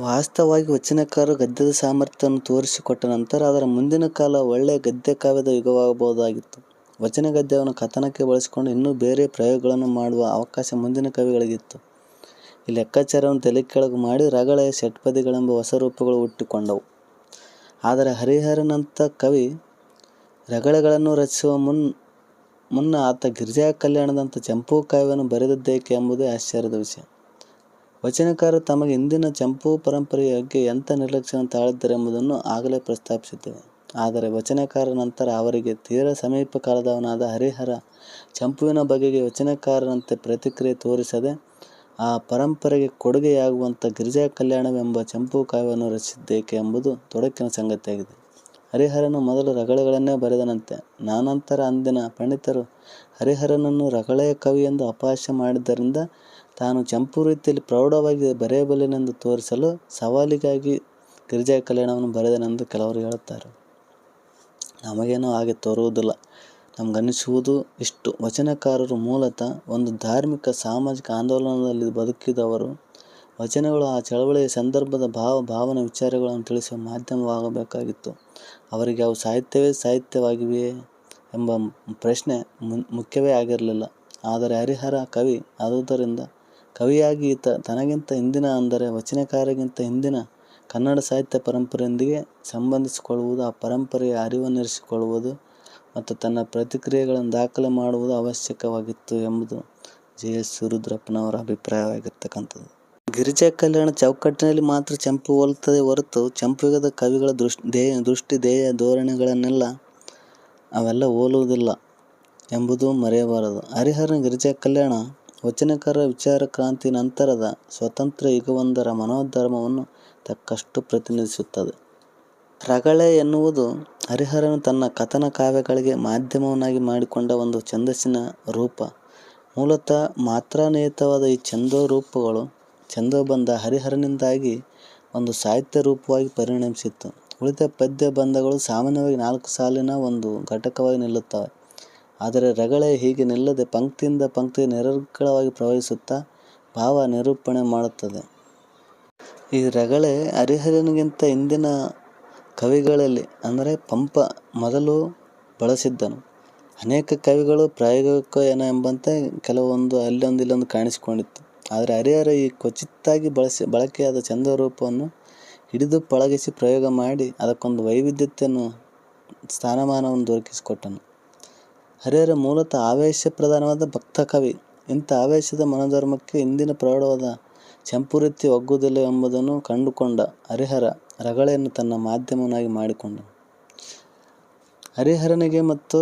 ವಾಸ್ತವವಾಗಿ ವಚನಕಾರರು ಗದ್ಯದ ಸಾಮರ್ಥ್ಯವನ್ನು ತೋರಿಸಿಕೊಟ್ಟ ನಂತರ ಅದರ ಮುಂದಿನ ಕಾಲ ಒಳ್ಳೆಯ ಗದ್ಯಕಾವ್ಯದ ಯುಗವಾಗಬಹುದಾಗಿತ್ತು. ವಚನ ಗದ್ಯವನ್ನು ಕಥನಕ್ಕೆ ಬಳಸಿಕೊಂಡು ಇನ್ನೂ ಬೇರೆ ಪ್ರಯೋಗಗಳನ್ನು ಮಾಡುವ ಅವಕಾಶ ಮುಂದಿನ ಕವಿಗಳಿಗಿತ್ತು. ಈ ಲೆಕ್ಕಾಚಾರವನ್ನು ತಲೆಕೆಳಗು ಮಾಡಿ ರಗಳೆ, ಷಟ್ಪದಿಗಳೆಂಬ ಹೊಸ ರೂಪಗಳು ಹುಟ್ಟಿಕೊಂಡವು. ಆದರೆ ಹರಿಹರನಂಥ ಕವಿ ರಗಳೆಗಳನ್ನು ರಚಿಸುವ ಮುನ್ನ ಆತ ಗಿರಿಜಾ ಕಲ್ಯಾಣದಂಥ ಚಂಪೂ ಕಾವ್ಯವನ್ನು ಬರೆದದ್ದೇಕೆ ಎಂಬುದೇ ಆಶ್ಚರ್ಯದ ವಿಷಯ. ವಚನಕಾರರು ತಮಗೆ ಇಂದಿನ ಚಂಪೂ ಪರಂಪರೆಯ ಬಗ್ಗೆ ಎಂಥ ನಿರ್ಲಕ್ಷ್ಯವನ್ನು ತಾಳಿದ್ದರೆಂಬುದನ್ನು ಆಗಲೇ ಪ್ರಸ್ತಾಪಿಸಿದ್ದೇವೆ. ಆದರೆ ವಚನಕಾರರ ನಂತರ ಅವರಿಗೆ ತೀರ ಸಮೀಪ ಕಾಲದವನಾದ ಹರಿಹರ ಚಂಪುವಿನ ಬಗೆಗೆ ವಚನಕಾರರಂತೆ ಪ್ರತಿಕ್ರಿಯೆ ತೋರಿಸದೆ ಆ ಪರಂಪರೆಗೆ ಕೊಡುಗೆಯಾಗುವಂಥ ಗಿರಿಜಾ ಕಲ್ಯಾಣವೆಂಬ ಚಂಪೂ ಕಾವ್ಯವನ್ನು ರಚಿಸಿದ್ದೇಕೆ ಎಂಬುದು ತೊಡಕಿನ ಸಂಗತಿಯಾಗಿದೆ. ಹರಿಹರನು ಮೊದಲು ರಗಳೆಗಳನ್ನೇ ಬರೆದನಂತೆ. ನಾನಂತರ ಅಂದಿನ ಪಂಡಿತರು ಹರಿಹರನನ್ನು ರಗಳೆಯ ಕವಿ ಎಂದು ಅಪಹಾಸ್ಯ ಮಾಡಿದ್ದರಿಂದ ತಾನು ಚಂಪೂ ರೀತಿಯಲ್ಲಿ ಪ್ರೌಢವಾಗಿ ಬರೆಯಬಲ್ಲೆನೆಂದು ತೋರಿಸಲು ಸವಾಲಿಗಾಗಿ ಗಿರಿಜಾ ಕಲ್ಯಾಣವನ್ನು ಬರೆದನೆಂದು ಕೆಲವರು ಹೇಳುತ್ತಾರೆ. ನಮಗೇನೋ ಹಾಗೆ ತೋರುವುದಿಲ್ಲ. ನಮಗನ್ನಿಸುವುದು ಇಷ್ಟು: ವಚನಕಾರರು ಮೂಲತಃ ಒಂದು ಧಾರ್ಮಿಕ ಸಾಮಾಜಿಕ ಆಂದೋಲನದಲ್ಲಿ ಬದುಕಿದವರು. ವಚನಗಳು ಆ ಚಳವಳಿಯ ಸಂದರ್ಭದ ಭಾವನೆ ವಿಚಾರಗಳನ್ನು ತಿಳಿಸುವ ಮಾಧ್ಯಮವಾಗಬೇಕಾಗಿತ್ತು. ಅವರಿಗೆ ಅವು ಸಾಹಿತ್ಯವೇ ಸಾಹಿತ್ಯವಾಗಿವೆಯೇ ಎಂಬ ಪ್ರಶ್ನೆ ಮುಖ್ಯವೇ ಆಗಿರಲಿಲ್ಲ. ಆದರೆ ಹರಿಹರ ಕವಿ ಆದುದರಿಂದ ಕವಿಯಾಗಿ ಈತ ತನಗಿಂತ ಹಿಂದಿನ, ಅಂದರೆ ವಚನಕಾರರಿಗಿಂತ ಹಿಂದಿನ ಕನ್ನಡ ಸಾಹಿತ್ಯ ಪರಂಪರೆಯೊಂದಿಗೆ ಸಂಬಂಧಿಸಿಕೊಳ್ಳುವುದು, ಆ ಪರಂಪರೆಯ ಅರಿವನ್ನಿರಿಸಿಕೊಳ್ಳುವುದು ಮತ್ತು ತನ್ನ ಪ್ರತಿಕ್ರಿಯೆಗಳನ್ನು ದಾಖಲೆ ಮಾಡುವುದು ಅವಶ್ಯಕವಾಗಿತ್ತು ಎಂಬುದು ಜಿ. ಎಸ್. ರುದ್ರಪ್ಪನವರ ಅಭಿಪ್ರಾಯವಾಗಿರ್ತಕ್ಕಂಥದ್ದು. ಗಿರಿಜಾ ಕಲ್ಯಾಣ ಚೌಕಟ್ಟಿನಲ್ಲಿ ಮಾತ್ರ ಚಂಪು ಹೋಲುತ್ತದೆ ಹೊರತು ಚಂಪುಯುಗದ ಕವಿಗಳ ದೃಷ್ಟಿ ಧ್ಯೇಯ ಧೋರಣೆಗಳನ್ನೆಲ್ಲ ಅವೆಲ್ಲ ಹೋಲುವುದಿಲ್ಲ ಎಂಬುದು ಮರೆಯಬಾರದು. ಹರಿಹರನ ಗಿರಿಜಾ ಕಲ್ಯಾಣ ವಚನಕಾರ ವಿಚಾರ ಕ್ರಾಂತಿ ನಂತರದ ಸ್ವತಂತ್ರ ಯುಗವೊಂದರ ಮನೋಧರ್ಮವನ್ನು ತಕ್ಕಷ್ಟು ಪ್ರತಿನಿಧಿಸುತ್ತದೆ. ರಗಳೆ ಎನ್ನುವುದು ಹರಿಹರನು ತನ್ನ ಕಥನ ಕಾವ್ಯಗಳಿಗೆ ಮಾಧ್ಯಮವನ್ನಾಗಿ ಮಾಡಿಕೊಂಡ ಒಂದು ಛಂದಸ್ಸಿನ ರೂಪ. ಮೂಲತಃ ಮಾತ್ರಾನಿಹಿತವಾದ ಈ ಛಂದೋಬಂಧ ಹರಿಹರನಿಂದಾಗಿ ಒಂದು ಸಾಹಿತ್ಯ ರೂಪವಾಗಿ ಪರಿಣಮಿಸಿತು. ಉಳಿದ ಪದ್ಯ ಬಂಧಗಳು ಸಾಮಾನ್ಯವಾಗಿ 4 ಸಾಲಿನ ಒಂದು ಘಟಕವಾಗಿ ನಿಲ್ಲುತ್ತವೆ. ಆದರೆ ರಗಳೆ ಹೀಗೆ ನಿಲ್ಲದೆ ಪಂಕ್ತಿಯಿಂದ ಪಂಕ್ತಿಗೆ ನಿರರ್ಗಳವಾಗಿ ಪ್ರವಹಿಸುತ್ತಾ ಭಾವ ನಿರೂಪಣೆ ಮಾಡುತ್ತದೆ. ಈ ರಗಳೆ ಹರಿಹರನಿಗಿಂತ ಹಿಂದಿನ ಕವಿಗಳಲ್ಲಿ ಅಂದರೆ ಪಂಪ ಮೊದಲು ಬಳಸಿದ್ದನು. ಅನೇಕ ಕವಿಗಳು ಪ್ರಾಯೋಗಿಕ ಎಂಬಂತೆ ಕೆಲವೊಂದು ಅಲ್ಲೊಂದು ಇಲ್ಲೊಂದು ಕಾಣಿಸಿಕೊಂಡಿತ್ತು. ಆದರೆ ಹರಿಹರ ಈ ಕ್ವಚಿತ್ತಾಗಿ ಬಳಕೆಯಾದ ಛಂದರೂಪವನ್ನು ಹಿಡಿದು ಪಳಗಿಸಿ ಪ್ರಯೋಗ ಮಾಡಿ ಅದಕ್ಕೊಂದು ವೈವಿಧ್ಯತೆಯನ್ನು ಸ್ಥಾನಮಾನವನ್ನು ದೊರಕಿಸಿಕೊಟ್ಟನು. ಹರಿಹರ ಮೂಲತಃ ಆವೇಶ ಪ್ರಧಾನವಾದ ಭಕ್ತ ಕವಿ. ಇಂಥ ಆವೇಶದ ಮನೋಧರ್ಮಕ್ಕೆ ಇಂದಿನ ಪ್ರೌಢವಾದ ಚಂಪುರೀತಿ ಒಗ್ಗುವುದಿಲ್ಲ ಎಂಬುದನ್ನು ಕಂಡುಕೊಂಡ ಹರಿಹರ ರಗಳೆಯನ್ನು ತನ್ನ ಮಾಧ್ಯಮವನ್ನಾಗಿ ಮಾಡಿಕೊಂಡನು. ಹರಿಹರನಿಗೆ ಮತ್ತು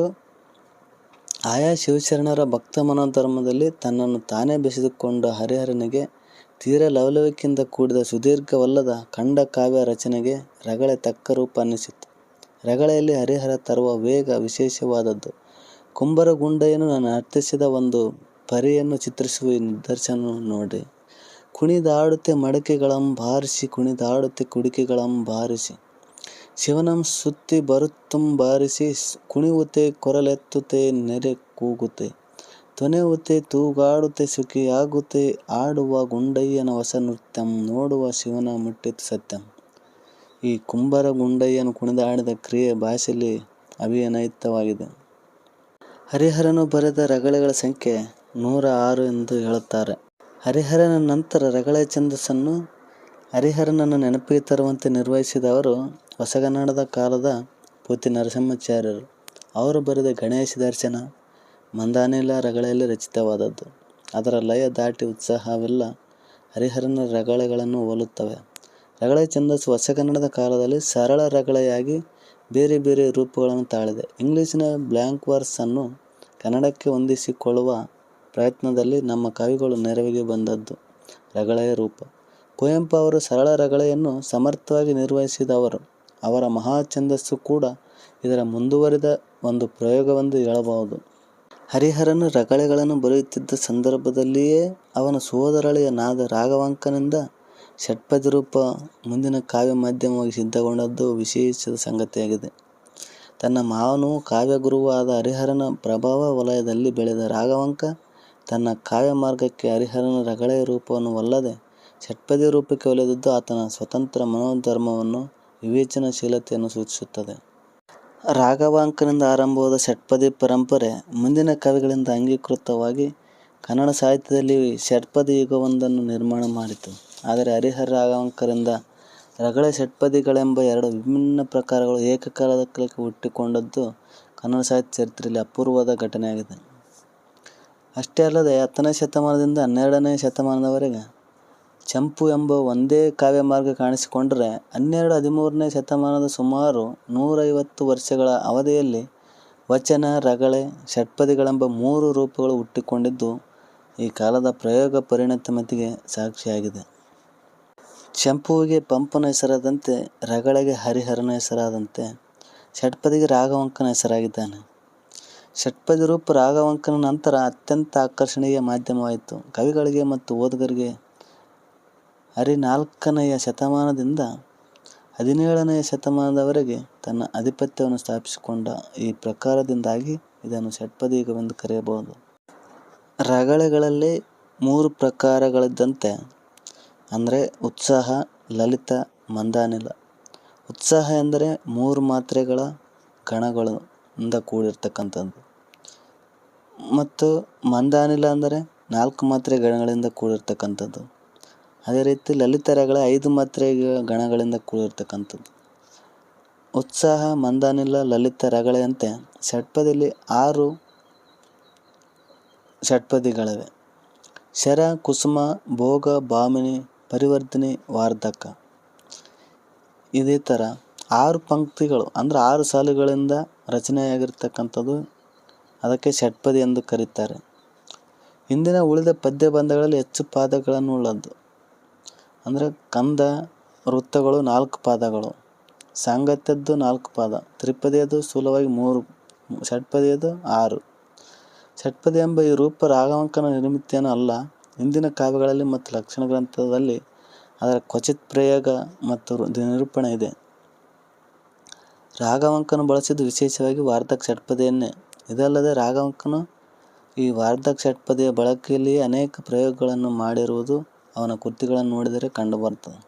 ಆಯಾ ಶಿವಶರಣರ ಭಕ್ತ ಮನೋಧರ್ಮದಲ್ಲಿ ತನ್ನನ್ನು ತಾನೇ ಬೆಸೆದುಕೊಂಡ ಹರಿಹರನಿಗೆ ತೀರ ಲವಲವಿಕೆಯಿಂದ ಕೂಡಿದ ಸುದೀರ್ಘವಲ್ಲದ ಖಂಡ ಕಾವ್ಯ ರಚನೆಗೆ ರಗಳೆ ತಕ್ಕ ರೂಪ ಅನ್ನಿಸಿತು. ರಗಳೆಯಲ್ಲಿ ಹರಿಹರ ತರುವ ವೇಗ ವಿಶೇಷವಾದದ್ದು. ಕುಂಬರಗುಂಡಯ್ಯನು ನರ್ತಿಸಿದ ಒಂದು ಪರಿಯನ್ನು ಚಿತ್ರಿಸುವ ನಿದರ್ಶನ ನೋಡಿ. ಕುಣಿದಾಡುತ್ತೆ ಮಡಕೆಗಳಂ ಬಾರಿಸಿ ಕುಣಿದಾಡುತ್ತೆ ಕುಡಿಕೆಗಳಂ ಬಾರಿಸಿ ಶಿವನಂ ಸುತ್ತಿ ಬರುತ್ತುಂ ಬಾರಿಸಿ ಕುಣಿವುತೆ ಕೊರಲೆತ್ತುತ್ತೆ ನೆರೆ ಕೂಗುತ್ತೆ ತೊನೆಯುತ್ತೆ ತೂಗಾಡುತ್ತೆ ಸುಖಿಯಾಗುತ್ತೆ ಆಡುವ ಗುಂಡಯ್ಯನ ಹೊಸ ನೃತ್ಯಂ ನೋಡುವ ಶಿವನ ಮುಟ್ಟಿತು ಸತ್ಯಂ. ಈ ಕುಂಬರ ಗುಂಡಯ್ಯನು ಕುಣಿದಾಡಿದ ಕ್ರಿಯೆ ಭಾಷೆಯಲ್ಲಿ ಅಭಿನಯಿತವಾಗಿದೆ. ಹರಿಹರನು ಬರೆದ ರಗಳೆಗಳ ಸಂಖ್ಯೆ 106 ಎಂದು ಹೇಳುತ್ತಾರೆ. ಹರಿಹರನ ನಂತರ ರಗಳೆ ಛಂದಸ್ಸನ್ನು ಹರಿಹರನನ್ನು ನೆನಪಿಗೆ ತರುವಂತೆ ನಿರ್ವಹಿಸಿದವರು ಹೊಸಗನ್ನಡದ ಕಾಲದ ಪೋತಿ ನರಸಿಂಹಾಚಾರ್ಯರು. ಅವರು ಬರೆದ ಗಣೇಶ ದರ್ಶನ ಮಂದಾನಿಲ ರಗಳೆಯಲ್ಲಿ ರಚಿತವಾದದ್ದು. ಅದರ ಲಯ ದಾಟಿ ಉತ್ಸಾಹವೆಲ್ಲ ಹರಿಹರನ ರಗಳೆಗಳನ್ನು ಹೋಲುತ್ತವೆ. ರಗಳೆ ಛಂದಸ್ಸು ಹೊಸಗನ್ನಡದ ಕಾಲದಲ್ಲಿ ಸರಳ ರಗಳೆಯಾಗಿ ಬೇರೆ ಬೇರೆ ರೂಪಗಳನ್ನು ತಾಳಿದೆ. ಇಂಗ್ಲಿಶಿನ ಬ್ಲ್ಯಾಂಕ್ ವರ್ಸ್ ಅನ್ನು ಕನ್ನಡಕ್ಕೆ ಹೊಂದಿಸಿಕೊಳ್ಳುವ ಪ್ರಯತ್ನದಲ್ಲಿ ನಮ್ಮ ಕವಿಗಳು ನೆರವಿಗೆ ಬಂದದ್ದು ರಗಳೆಯ ರೂಪ. ಕುವೆಂಪು ಅವರು ಸರಳ ರಗಳೆಯನ್ನು ಸಮರ್ಥವಾಗಿ ನಿರ್ವಹಿಸಿದವರು. ಅವರ ಮಹಾ ಛಂದಸ್ಸು ಕೂಡ ಇದರ ಮುಂದುವರಿದ ಒಂದು ಪ್ರಯೋಗವೆಂದು ಹೇಳಬಹುದು. ಹರಿಹರನು ರಗಳೆಗಳನ್ನು ಬರೆಯುತ್ತಿದ್ದ ಸಂದರ್ಭದಲ್ಲಿಯೇ ಅವನ ಸೋದರಳಿಯ ನಾದ ರಾಘವಾಂಕನಿಂದ ಷಟ್ಪದಿ ರೂಪ ಮುಂದಿನ ಕಾವ್ಯ ಮಾಧ್ಯಮವಾಗಿ ಸಿದ್ಧಗೊಂಡದ್ದು ವಿಶೇಷದ ಸಂಗತಿಯಾಗಿದೆ. ತನ್ನ ಮಾವನು ಕಾವ್ಯಗುರುವೂ ಆದ ಹರಿಹರನ ಪ್ರಭಾವ ವಲಯದಲ್ಲಿ ಬೆಳೆದ ರಾಘವಾಂಕ ತನ್ನ ಕಾವ್ಯ ಮಾರ್ಗಕ್ಕೆ ಹರಿಹರನ ರಗಳೆಯ ರೂಪವನ್ನು ಒಲ್ಲದೆ ಷಟ್ಪದಿ ರೂಪಕ್ಕೆ ಒಲಿದದ್ದು ಆತನ ಸ್ವತಂತ್ರ ಮನೋಧರ್ಮವನ್ನು ವಿವೇಚನಾಶೀಲತೆಯನ್ನು ಸೂಚಿಸುತ್ತದೆ. ರಾಘವಾಂಕನಿಂದ ಆರಂಭವಾದ ಷಟ್ಪದಿ ಪರಂಪರೆ ಮುಂದಿನ ಕವಿಗಳಿಂದ ಅಂಗೀಕೃತವಾಗಿ ಕನ್ನಡ ಸಾಹಿತ್ಯದಲ್ಲಿ ಷಟ್ಪದಿ ಯುಗವೊಂದನ್ನು ನಿರ್ಮಾಣ ಮಾಡಿತು. ಆದರೆ ಹರಿಹರ ರಾಘವಾಂಕರಿಂದ ರಗಳೆ ಷಟ್ಪದಿಗಳೆಂಬ 2 ವಿಭಿನ್ನ ಪ್ರಕಾರಗಳು ಏಕಕಾಲಕ್ಕೆ ಹುಟ್ಟಿಕೊಂಡದ್ದು ಕನ್ನಡ ಸಾಹಿತ್ಯ ಚರಿತ್ರೆಯಲ್ಲಿ ಅಪೂರ್ವವಾದ ಘಟನೆಯಾಗಿದೆ. ಅಷ್ಟೇ ಅಲ್ಲದೆ 10ನೇ ಶತಮಾನದಿಂದ 12ನೇ ಶತಮಾನದವರೆಗೆ ಚಂಪು ಎಂಬ ಒಂದೇ ಕಾವ್ಯಮಾರ್ಗ ಕಾಣಿಸಿಕೊಂಡರೆ 12-13ನೇ ಶತಮಾನದ ಸುಮಾರು 150 ವರ್ಷಗಳ ಅವಧಿಯಲ್ಲಿ ವಚನ, ರಗಳೆ, ಷಟ್ಪದಿಗಳೆಂಬ 3 ರೂಪಗಳು ಹುಟ್ಟಿಕೊಂಡಿದ್ದು ಈ ಕಾಲದ ಪ್ರಯೋಗ ಪರಿಣತಿಗೆ ಸಾಕ್ಷಿಯಾಗಿದೆ. ಚಂಪುವಿಗೆ ಪಂಪನ ಹೆಸರಾದಂತೆ ರಗಳೆಗೆ ಹರಿಹರನ ಹೆಸರಾದಂತೆ ಷಟ್ಪದಿಗೆ ರಾಘವಾಂಕನ ಹೆಸರಾಗಿದ್ದಾನೆ. ಷಟ್ಪದಿ ರೂಪ ರಾಘವಾಂಕನ ನಂತರ ಅತ್ಯಂತ ಆಕರ್ಷಣೀಯ ಮಾಧ್ಯಮವಾಯಿತು. ಕವಿಗಳಿಗೆ ಮತ್ತು ಓದುಗರಿಗೆ 14ನೇ ಶತಮಾನದಿಂದ 17ನೇ ಶತಮಾನದವರೆಗೆ ತನ್ನ ಆಧಿಪತ್ಯವನ್ನು ಸ್ಥಾಪಿಸಿಕೊಂಡ ಈ ಪ್ರಕಾರದಿಂದಾಗಿ ಇದನ್ನು ಷಟ್ಪದಿ ಯುಗವೆಂದು ಕರೆಯಬಹುದು. ರಗಳೆಗಳಲ್ಲಿ 3 ಪ್ರಕಾರಗಳಿದ್ದಂತೆ ಅಂದರೆ ಉತ್ಸಾಹ, ಲಲಿತ, ಮಂದಾನಿಲ. ಉತ್ಸಾಹ ಎಂದರೆ 3 ಮಾತ್ರೆಗಳ ಗಣಗಳಿಂದ ಕೂಡಿರ್ತಕ್ಕಂಥದ್ದು ಮತ್ತು ಮಂದಾನಿಲ ಅಂದರೆ 4 ಮಾತ್ರೆ ಗಣಗಳಿಂದ ಕೂಡಿರ್ತಕ್ಕಂಥದ್ದು. ಅದೇ ರೀತಿ ಲಲಿತ ರಗಳೆ 5 ಮಾತ್ರೆ ಗಣಗಳಿಂದ ಕೂಡಿರ್ತಕ್ಕಂಥದ್ದು. ಉತ್ಸಾಹ, ಮಂದಾನಿಲ, ಲಲಿತ ರಗಳೆಯಂತೆ ಷಟ್ಪದಿಯಲ್ಲಿ 6 ಷಟ್ಪದಿಗಳಿವೆ. ಶರ, ಕುಸುಮ, ಭೋಗ, ಭಾಮಿನಿ, ಪರಿವರ್ಧನೆ ವಾರ್ಧಕ. ಇದೇ ಥರ 6 ಪಂಕ್ತಿಗಳು ಅಂದರೆ 6 ಸಾಲುಗಳಿಂದ ರಚನೆಯಾಗಿರ್ತಕ್ಕಂಥದ್ದು, ಅದಕ್ಕೆ ಷಟ್ಪದಿ ಎಂದು ಕರೀತಾರೆ. ಹಿಂದಿನ ಉಳಿದ ಪದ್ಯಬಂಧಗಳಲ್ಲಿ ಹೆಚ್ಚು ಪಾದಗಳನ್ನು ಉಳ್ಳದ್ದು. ಅಂದರೆ ಕಂದ ವೃತ್ತಗಳು 4 ಪಾದಗಳು, ಸಾಂಗತ್ಯದ್ದು 4 ಪಾದ, ತ್ರಿಪದಿಯದು ಸ್ಥೂಲವಾಗಿ 3, ಷಟ್ಪದಿಯದು 6. ಷಟ್ಪದಿ ಎಂಬ ಈ ರೂಪ ರಾಘವಾಂಕನ ನಿರ್ಮಿತಿಯೇನೂ ಅಲ್ಲ. ಹಿಂದಿನ ಕಾವ್ಯಗಳಲ್ಲಿ ಮತ್ತು ಲಕ್ಷಣ ಗ್ರಂಥದಲ್ಲಿ ಅದರ ಕ್ವಚಿತ್ ಪ್ರಯೋಗ ಮತ್ತು ನಿರೂಪಣೆ ಇದೆ. ರಾಘವಾಂಕನು ಬಳಸಿದ್ದು ವಿಶೇಷವಾಗಿ ವಾರ್ಧಕ ಷಟ್ಪದಿಯನ್ನೇ. ಇದಲ್ಲದೆ ರಾಘವಾಂಕನು ಈ ವಾರ್ಧಕ ಷಟ್ಪದಿಯ ಬಳಕೆಯಲ್ಲಿಯೇ ಅನೇಕ ಪ್ರಯೋಗಗಳನ್ನು ಮಾಡಿರುವುದು ಅವನ ಕೃತಿಗಳನ್ನು ನೋಡಿದರೆ ಕಂಡುಬರುತ್ತದೆ.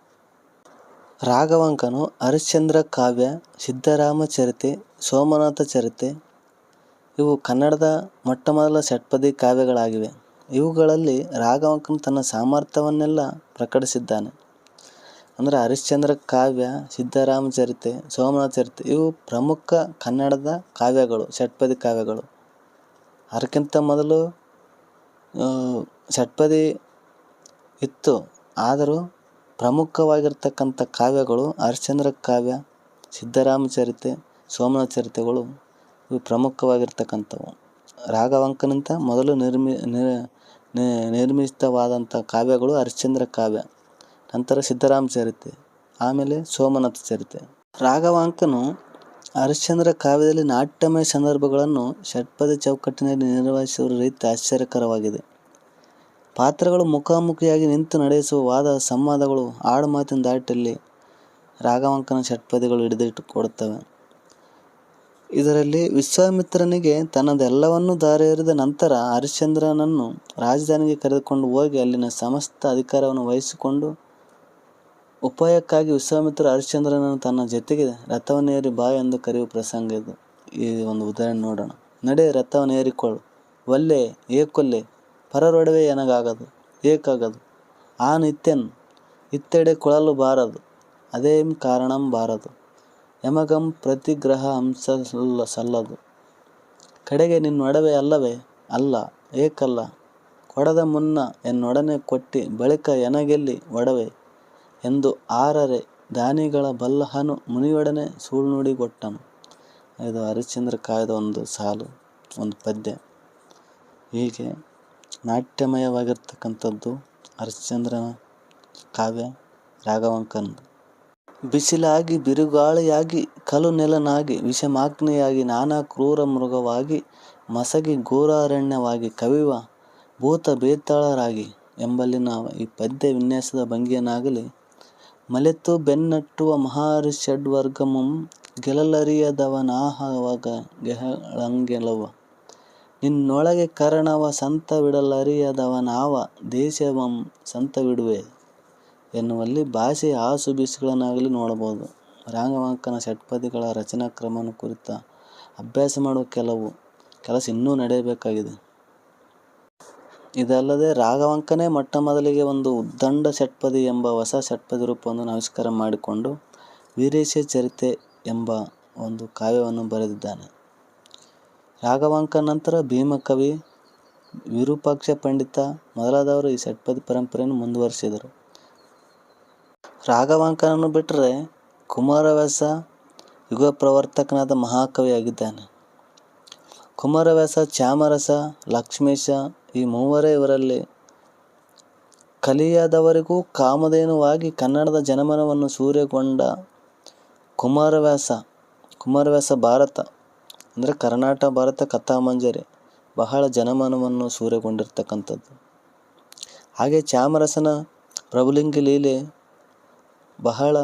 ರಾಘವಾಂಕನು ಹರಿಶ್ಚಂದ್ರ ಕಾವ್ಯ, ಸಿದ್ಧರಾಮ ಚರಿತೆ, ಸೋಮನಾಥ ಚರಿತೆ ಇವು ಕನ್ನಡದ ಮೊಟ್ಟಮೊದಲ ಷಟ್ಪದಿ ಕಾವ್ಯಗಳಾಗಿವೆ. ಇವುಗಳಲ್ಲಿ ರಾಘವಾಂಕನು ತನ್ನ ಸಾಮರ್ಥ್ಯವನ್ನೆಲ್ಲ ಪ್ರಕಟಿಸಿದ್ದಾನೆ. ಅಂದರೆ ಹರಿಶ್ಚಂದ್ರ ಕಾವ್ಯ, ಸಿದ್ಧರಾಮ ಚರಿತೆ, ಸೋಮನಾಥ ಚರಿತೆ ಇವು ಪ್ರಮುಖ ಕನ್ನಡದ ಕಾವ್ಯಗಳು, ಷಟ್ಪದಿ ಕಾವ್ಯಗಳು. ಅದಕ್ಕಿಂತ ಮೊದಲು ಷಟ್ಪದಿ ಇತ್ತು, ಆದರೂ ಪ್ರಮುಖವಾಗಿರ್ತಕ್ಕಂಥ ಕಾವ್ಯಗಳು ಹರಿಶ್ಚಂದ್ರ ಕಾವ್ಯ, ಸಿದ್ಧರಾಮ ಚರಿತೆ, ಸೋಮನಾಥ ಚರಿತೆಗಳು ಇವು ಪ್ರಮುಖವಾಗಿರ್ತಕ್ಕಂಥವು. ರಾಘವಾಂಕನಿಂದ ಮೊದಲು ನಿರ್ಮಿತವಾದಂಥ ಕಾವ್ಯಗಳು ಹರಿಶ್ಚಂದ್ರ ಕಾವ್ಯ, ನಂತರ ಸಿದ್ಧರಾಮ ಚರಿತೆ, ಆಮೇಲೆ ಸೋಮನಾಥ ಚರಿತೆ. ರಾಘವಾಂಕನು ಹರಿಶ್ಚಂದ್ರ ಕಾವ್ಯದಲ್ಲಿ ನಾಟ್ಯಮಯ ಸಂದರ್ಭಗಳನ್ನು ಷಟ್ಪದಿ ಚೌಕಟ್ಟಿನಲ್ಲಿ ನಿರ್ವಹಿಸುವ ರೀತಿ ಆಶ್ಚರ್ಯಕರವಾಗಿದೆ. ಪಾತ್ರಗಳು ಮುಖಾಮುಖಿಯಾಗಿ ನಿಂತು ನಡೆಸುವ ವಾದ ಸಂವಾದಗಳು ಆಡುಮಾತಿನ ದಾಟಿಯಲ್ಲಿ ರಾಘವಾಂಕನ ಷಟ್ಪದಿಗಳು ಹಿಡಿದಿಟ್ಟುಕೊಡುತ್ತವೆ. ಇದರಲ್ಲಿ ವಿಶ್ವಾಮಿತ್ರನಿಗೆ ತನ್ನದೆಲ್ಲವನ್ನೂ ದಾರಿ ಎರೆದ ನಂತರ ಹರಿಶ್ಚಂದ್ರನನ್ನು ರಾಜಧಾನಿಗೆ ಕರೆದುಕೊಂಡು ಹೋಗಿ ಅಲ್ಲಿನ ಸಮಸ್ತ ಅಧಿಕಾರವನ್ನು ವಹಿಸಿಕೊಂಡು ಉಪಾಯಕ್ಕಾಗಿ ವಿಶ್ವಾಮಿತ್ರ ಹರಿಶ್ಚಂದ್ರನನ್ನು ತನ್ನ ಜೊತೆಗೆ ರಥವನ್ನೇರಿ ಬಾ ಎಂದು ಕರೆಯುವ ಪ್ರಸಂಗ ಇದು. ಈ ಒಂದು ಉದಾಹರಣೆ ನೋಡೋಣ. ನಡೆ ರಥವನ್ನೇರಿಕೊಳ್ಳು, ಒಲ್ಲೆ ಏಕೊಲ್ಲೆ, ಪರರೊಡವೆ ಎನಗಾಗದು ಏಕಾಗದು, ಆನ್ ಇತ್ತೆನ್ ಇತ್ತೆಡೆ ಕೊಳಲು ಬಾರದು, ಅದೇಂ ಕಾರಣಂ ಬಾರದು, ಯಮಗಂ ಪ್ರತಿಗ್ರಹ ಹಂಸ ಸಲ್ಲದು, ಕಡೆಗೆ ನಿನ್ನೊಡವೆ ಅಲ್ಲವೇ ಅಲ್ಲ ಏಕಲ್ಲ, ಕೊಡದ ಮುನ್ನ ಎನ್ನೊಡನೆ ಕೊಟ್ಟಿ ಬಳಿಕ ಎನಗೆಲ್ಲಿ ಒಡವೆ ಎಂದು ಆರರೆ ದಾನಿಗಳ ಬಲ್ಲಹನು ಮುನಿಯೊಡನೆ ಸುಳ್ನುಡಿ ಕೊಟ್ಟನು. ಇದು ಹರಿಶ್ಚಂದ್ರ ಕಾವ್ಯದ ಒಂದು ಸಾಲು, ಒಂದು ಪದ್ಯ. ಹೀಗೆ ನಾಟ್ಯಮಯವಾಗಿರ್ತಕ್ಕಂಥದ್ದು ಹರಿಶ್ಚಂದ್ರನ ಕಾವ್ಯ ರಾಘವಾಂಕನದು. ಬಿಸಿಲಾಗಿ ಬಿರುಗಾಳಿಯಾಗಿ ಕಲು ನೆಲನಾಗಿ ವಿಷಮಾಗ್ನಿಯಾಗಿ ನಾನಾ ಕ್ರೂರ ಮೃಗವಾಗಿ ಮಸಗಿ ಘೋರಾರಣ್ಯವಾಗಿ ಕವಿಯುವ ಭೂತ ಬೇತಾಳರಾಗಿ ಎಂಬಲ್ಲಿನ ಈ ಪದ್ಯ ವಿನ್ಯಾಸದ ಭಂಗಿಯನ್ನಾಗಲಿ, ಮಲೆತು ಬೆನ್ನಟ್ಟುವ ಮಹಾರಿಷಡ್ವರ್ಗಮಂ ಗೆಲ್ಲಲರಿಯದವನಾಹವಗ ಗೆಹಳಂಗೆಲವ, ನಿನ್ನೊಳಗೆ ಕರಣವ ಸಂತವಿಡಲರಿಯದವನಾವ ದೇಶವಂ ಸಂತವಿಡುವೆ ಎನ್ನುವಲ್ಲಿ ಭಾಷೆಯ ಆಸು ಬೀಸುಗಳನ್ನಾಗಲಿ ನೋಡಬಹುದು. ರಾಘವಾಂಕನ ಷಟ್ಪದಿಗಳ ರಚನಾ ಕ್ರಮವನ್ನು ಕುರಿತ ಅಭ್ಯಾಸ ಮಾಡುವ ಕೆಲಸ ಇನ್ನೂ ನಡೆಯಬೇಕಾಗಿದೆ. ಇದಲ್ಲದೆ ರಾಘವಾಂಕನೇ ಮೊಟ್ಟಮೊದಲಿಗೆ ಒಂದು ಉದ್ದಂಡ ಷಟ್ಪದಿ ಎಂಬ ಹೊಸ ಷಟ್ಪದಿ ರೂಪವನ್ನು ಆವಿಷ್ಕಾರ ಮಾಡಿಕೊಂಡು ವೀರೇಶ ಚರಿತೆ ಎಂಬ ಒಂದು ಕಾವ್ಯವನ್ನು ಬರೆದಿದ್ದಾನೆ. ರಾಘವಾಂಕ ನಂತರ ಭೀಮಕವಿ, ವಿರೂಪಾಕ್ಷ ಪಂಡಿತ ಮೊದಲಾದವರು ಈ ಷಟ್ಪದಿ ಪರಂಪರೆಯನ್ನು ಮುಂದುವರಿಸಿದರು. ರಾಘವಾಂಕನನ್ನು ಬಿಟ್ಟರೆ ಕುಮಾರವ್ಯಾಸ ಯುಗ ಪ್ರವರ್ತಕನಾದ ಮಹಾಕವಿಯಾಗಿದ್ದಾನೆ. ಕುಮಾರವ್ಯಾಸ, ಚಾಮರಸ, ಲಕ್ಷ್ಮೀಶ ಈ ಮೂವರೇ ಇವರಲ್ಲಿ ಕಲಿಯಾದವರಿಗೂ ಕಾಮಧೇನುವಾಗಿ ಕನ್ನಡದ ಜನಮನವನ್ನು ಸೂರೆಗೊಂಡ ಕುಮಾರವ್ಯಾಸ ಭಾರತ ಅಂದರೆ ಕರ್ನಾಟ ಭಾರತ ಕಥಾಮಂಜರಿ ಬಹಳ ಜನಮನವನ್ನು ಸೂರೆಗೊಂಡಿರ್ತಕ್ಕಂಥದ್ದು. ಹಾಗೆ ಚಾಮರಸನ ಪ್ರಭುಲಿಂಗ ಲೀಲೆ ಬಹಳ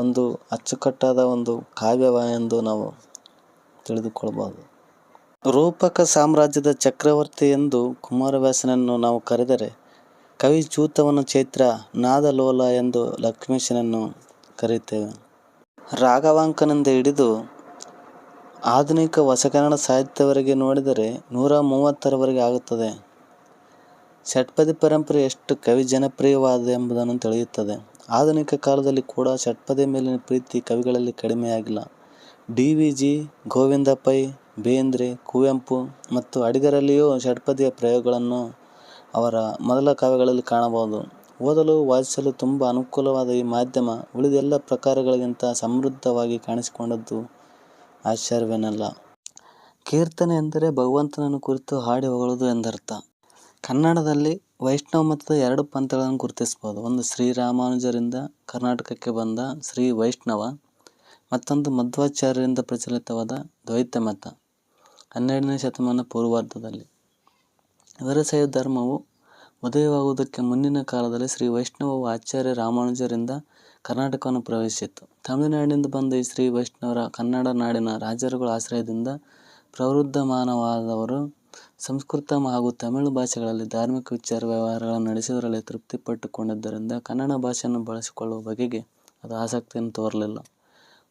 ಒಂದು ಅಚ್ಚುಕಟ್ಟಾದ ಒಂದು ಕಾವ್ಯವ ಎಂದು ನಾವು ತಿಳಿದುಕೊಳ್ಬೋದು. ರೂಪಕ ಸಾಮ್ರಾಜ್ಯದ ಚಕ್ರವರ್ತಿ ಎಂದು ಕುಮಾರವ್ಯಾಸನನ್ನು ನಾವು ಕರೆದರೆ, ಕವಿ ಚೂತವನ ಚೈತ್ರ ನಾದಲೋಲ ಎಂದು ಲಕ್ಷ್ಮೀಶನನ್ನು ಕರೆಯುತ್ತೇವೆ. ರಾಘವಾಂಕನಿಂದ ಹಿಡಿದು ಆಧುನಿಕ ಹೊಸಗನ್ನಡ ಸಾಹಿತ್ಯವರೆಗೆ ನೋಡಿದರೆ 130ರವರೆಗೆ ಆಗುತ್ತದೆ. ಷಟ್ಪದಿ ಪರಂಪರೆ ಎಷ್ಟು ಕವಿ ಜನಪ್ರಿಯವಾದ ಎಂಬುದನ್ನು ತಿಳಿಯುತ್ತದೆ. ಆಧುನಿಕ ಕಾಲದಲ್ಲಿ ಕೂಡ ಷಟ್ಪದಿಯ ಮೇಲಿನ ಪ್ರೀತಿ ಕವಿಗಳಲ್ಲಿ ಕಡಿಮೆಯಾಗಿಲ್ಲ. ಡಿ.ವಿ.ಜಿ, ಗೋವಿಂದ ಪೈ, ಬೇಂದ್ರೆ, ಕುವೆಂಪು ಮತ್ತು ಅಡಿಗರಲ್ಲಿಯೂ ಷಟ್ಪದಿಯ ಪ್ರಯೋಗಗಳನ್ನು ಅವರ ಮೊದಲ ಕಾವ್ಯಗಳಲ್ಲಿ ಕಾಣಬಹುದು. ಓದಲು ವಾಚಿಸಲು ತುಂಬ ಅನುಕೂಲವಾದ ಈ ಮಾಧ್ಯಮ ಉಳಿದೆಲ್ಲ ಪ್ರಕಾರಗಳಿಗಿಂತ ಸಮೃದ್ಧವಾಗಿ ಕಾಣಿಸಿಕೊಂಡದ್ದು ಆಶ್ಚರ್ಯವೇನಲ್ಲ. ಕೀರ್ತನೆ ಎಂದರೆ ಭಗವಂತನನ್ನು ಕುರಿತು ಹಾಡಿ ಹೊಗಳುವುದು ಎಂದರ್ಥ. ಕನ್ನಡದಲ್ಲಿ ವೈಷ್ಣವ ಮತದ 2 ಪಂಥಗಳನ್ನು ಗುರುತಿಸಬಹುದು. ಒಂದು ಶ್ರೀರಾಮಾನುಜರಿಂದ ಕರ್ನಾಟಕಕ್ಕೆ ಬಂದ ಶ್ರೀ ವೈಷ್ಣವ, ಮತ್ತೊಂದು ಮಧ್ವಾಚಾರ್ಯರಿಂದ ಪ್ರಚಲಿತವಾದ ದ್ವೈತ ಮತ 12ನೇ ಶತಮಾನ ಪೂರ್ವಾರ್ಧದಲ್ಲಿ. ವೀರಶೈವ ಧರ್ಮವು ಉದಯವಾಗುವುದಕ್ಕೆ ಮುನ್ನಿನ ಕಾಲದಲ್ಲಿ ಶ್ರೀ ವೈಷ್ಣವವು ಆಚಾರ್ಯ ರಾಮಾನುಜರಿಂದ ಕರ್ನಾಟಕವನ್ನು ಪ್ರವೇಶಿಸಿತು. ತಮಿಳುನಾಡಿನಿಂದ ಬಂದ ಈ ಶ್ರೀ ವೈಷ್ಣವರ ಕನ್ನಡ ನಾಡಿನ ರಾಜರುಗಳ ಆಶ್ರಯದಿಂದ ಪ್ರವೃದ್ಧಮಾನವಾದವರು ಸಂಸ್ಕೃತ ಹಾಗೂ ತಮಿಳು ಭಾಷೆಗಳಲ್ಲಿ ಧಾರ್ಮಿಕ ವಿಚಾರ ವ್ಯವಹಾರಗಳನ್ನು ನಡೆಸುವುದರಲ್ಲಿ ತೃಪ್ತಿಪಟ್ಟುಕೊಂಡಿದ್ದರಿಂದ ಕನ್ನಡ ಭಾಷೆಯನ್ನು ಬಳಸಿಕೊಳ್ಳುವ ಬಗೆಗೆ ಅದು ಆಸಕ್ತಿಯನ್ನು ತೋರಲಿಲ್ಲ.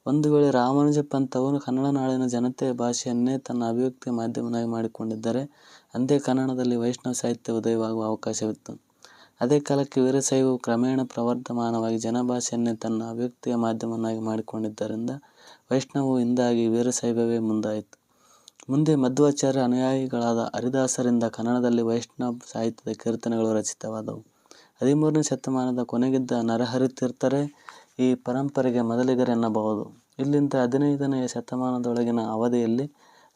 ಒಂದು ವೇಳೆ ರಾಮಾನುಜ ಪಂಥವು ಕನ್ನಡ ನಾಡಿನ ಜನತೆಯ ಭಾಷೆಯನ್ನೇ ತನ್ನ ಅಭಿವ್ಯಕ್ತಿಯ ಮಾಧ್ಯಮವನ್ನಾಗಿ ಮಾಡಿಕೊಂಡಿದ್ದರೆ ಅಂದೇ ಕನ್ನಡದಲ್ಲಿ ವೈಷ್ಣವ ಸಾಹಿತ್ಯ ಉದಯವಾಗುವ ಅವಕಾಶವಿತ್ತು. ಅದೇ ಕಾಲಕ್ಕೆ ವೀರಶೈವವು ಕ್ರಮೇಣ ಪ್ರವರ್ಧಮಾನವಾಗಿ ಜನಭಾಷೆಯನ್ನೇ ತನ್ನ ಅಭಿವ್ಯಕ್ತಿಯ ಮಾಧ್ಯಮವನ್ನಾಗಿ ಮಾಡಿಕೊಂಡಿದ್ದರಿಂದ ವೈಷ್ಣವವು ಹಿಂದಾಗಿ ವೀರಶೈವವೇ ಮುಂದಾಯಿತು. ಮುಂದೆ ಮಧ್ವಾಚಾರ್ಯ ಅನುಯಾಯಿಗಳಾದ ಹರಿದಾಸರಿಂದ ಕನ್ನಡದಲ್ಲಿ ವೈಷ್ಣವ ಸಾಹಿತ್ಯದ ಕೀರ್ತನೆಗಳು ರಚಿತವಾದವು. 13ನೇ ಶತಮಾನದ ಕೊನೆಗಿದ್ದ ನರಹರಿತೀರ್ಥರೇ ಈ ಪರಂಪರೆಗೆ ಮೊದಲಿಗರೆನ್ನಬಹುದು. ಇಲ್ಲಿಂದ 15ನೇ ಶತಮಾನದೊಳಗಿನ ಅವಧಿಯಲ್ಲಿ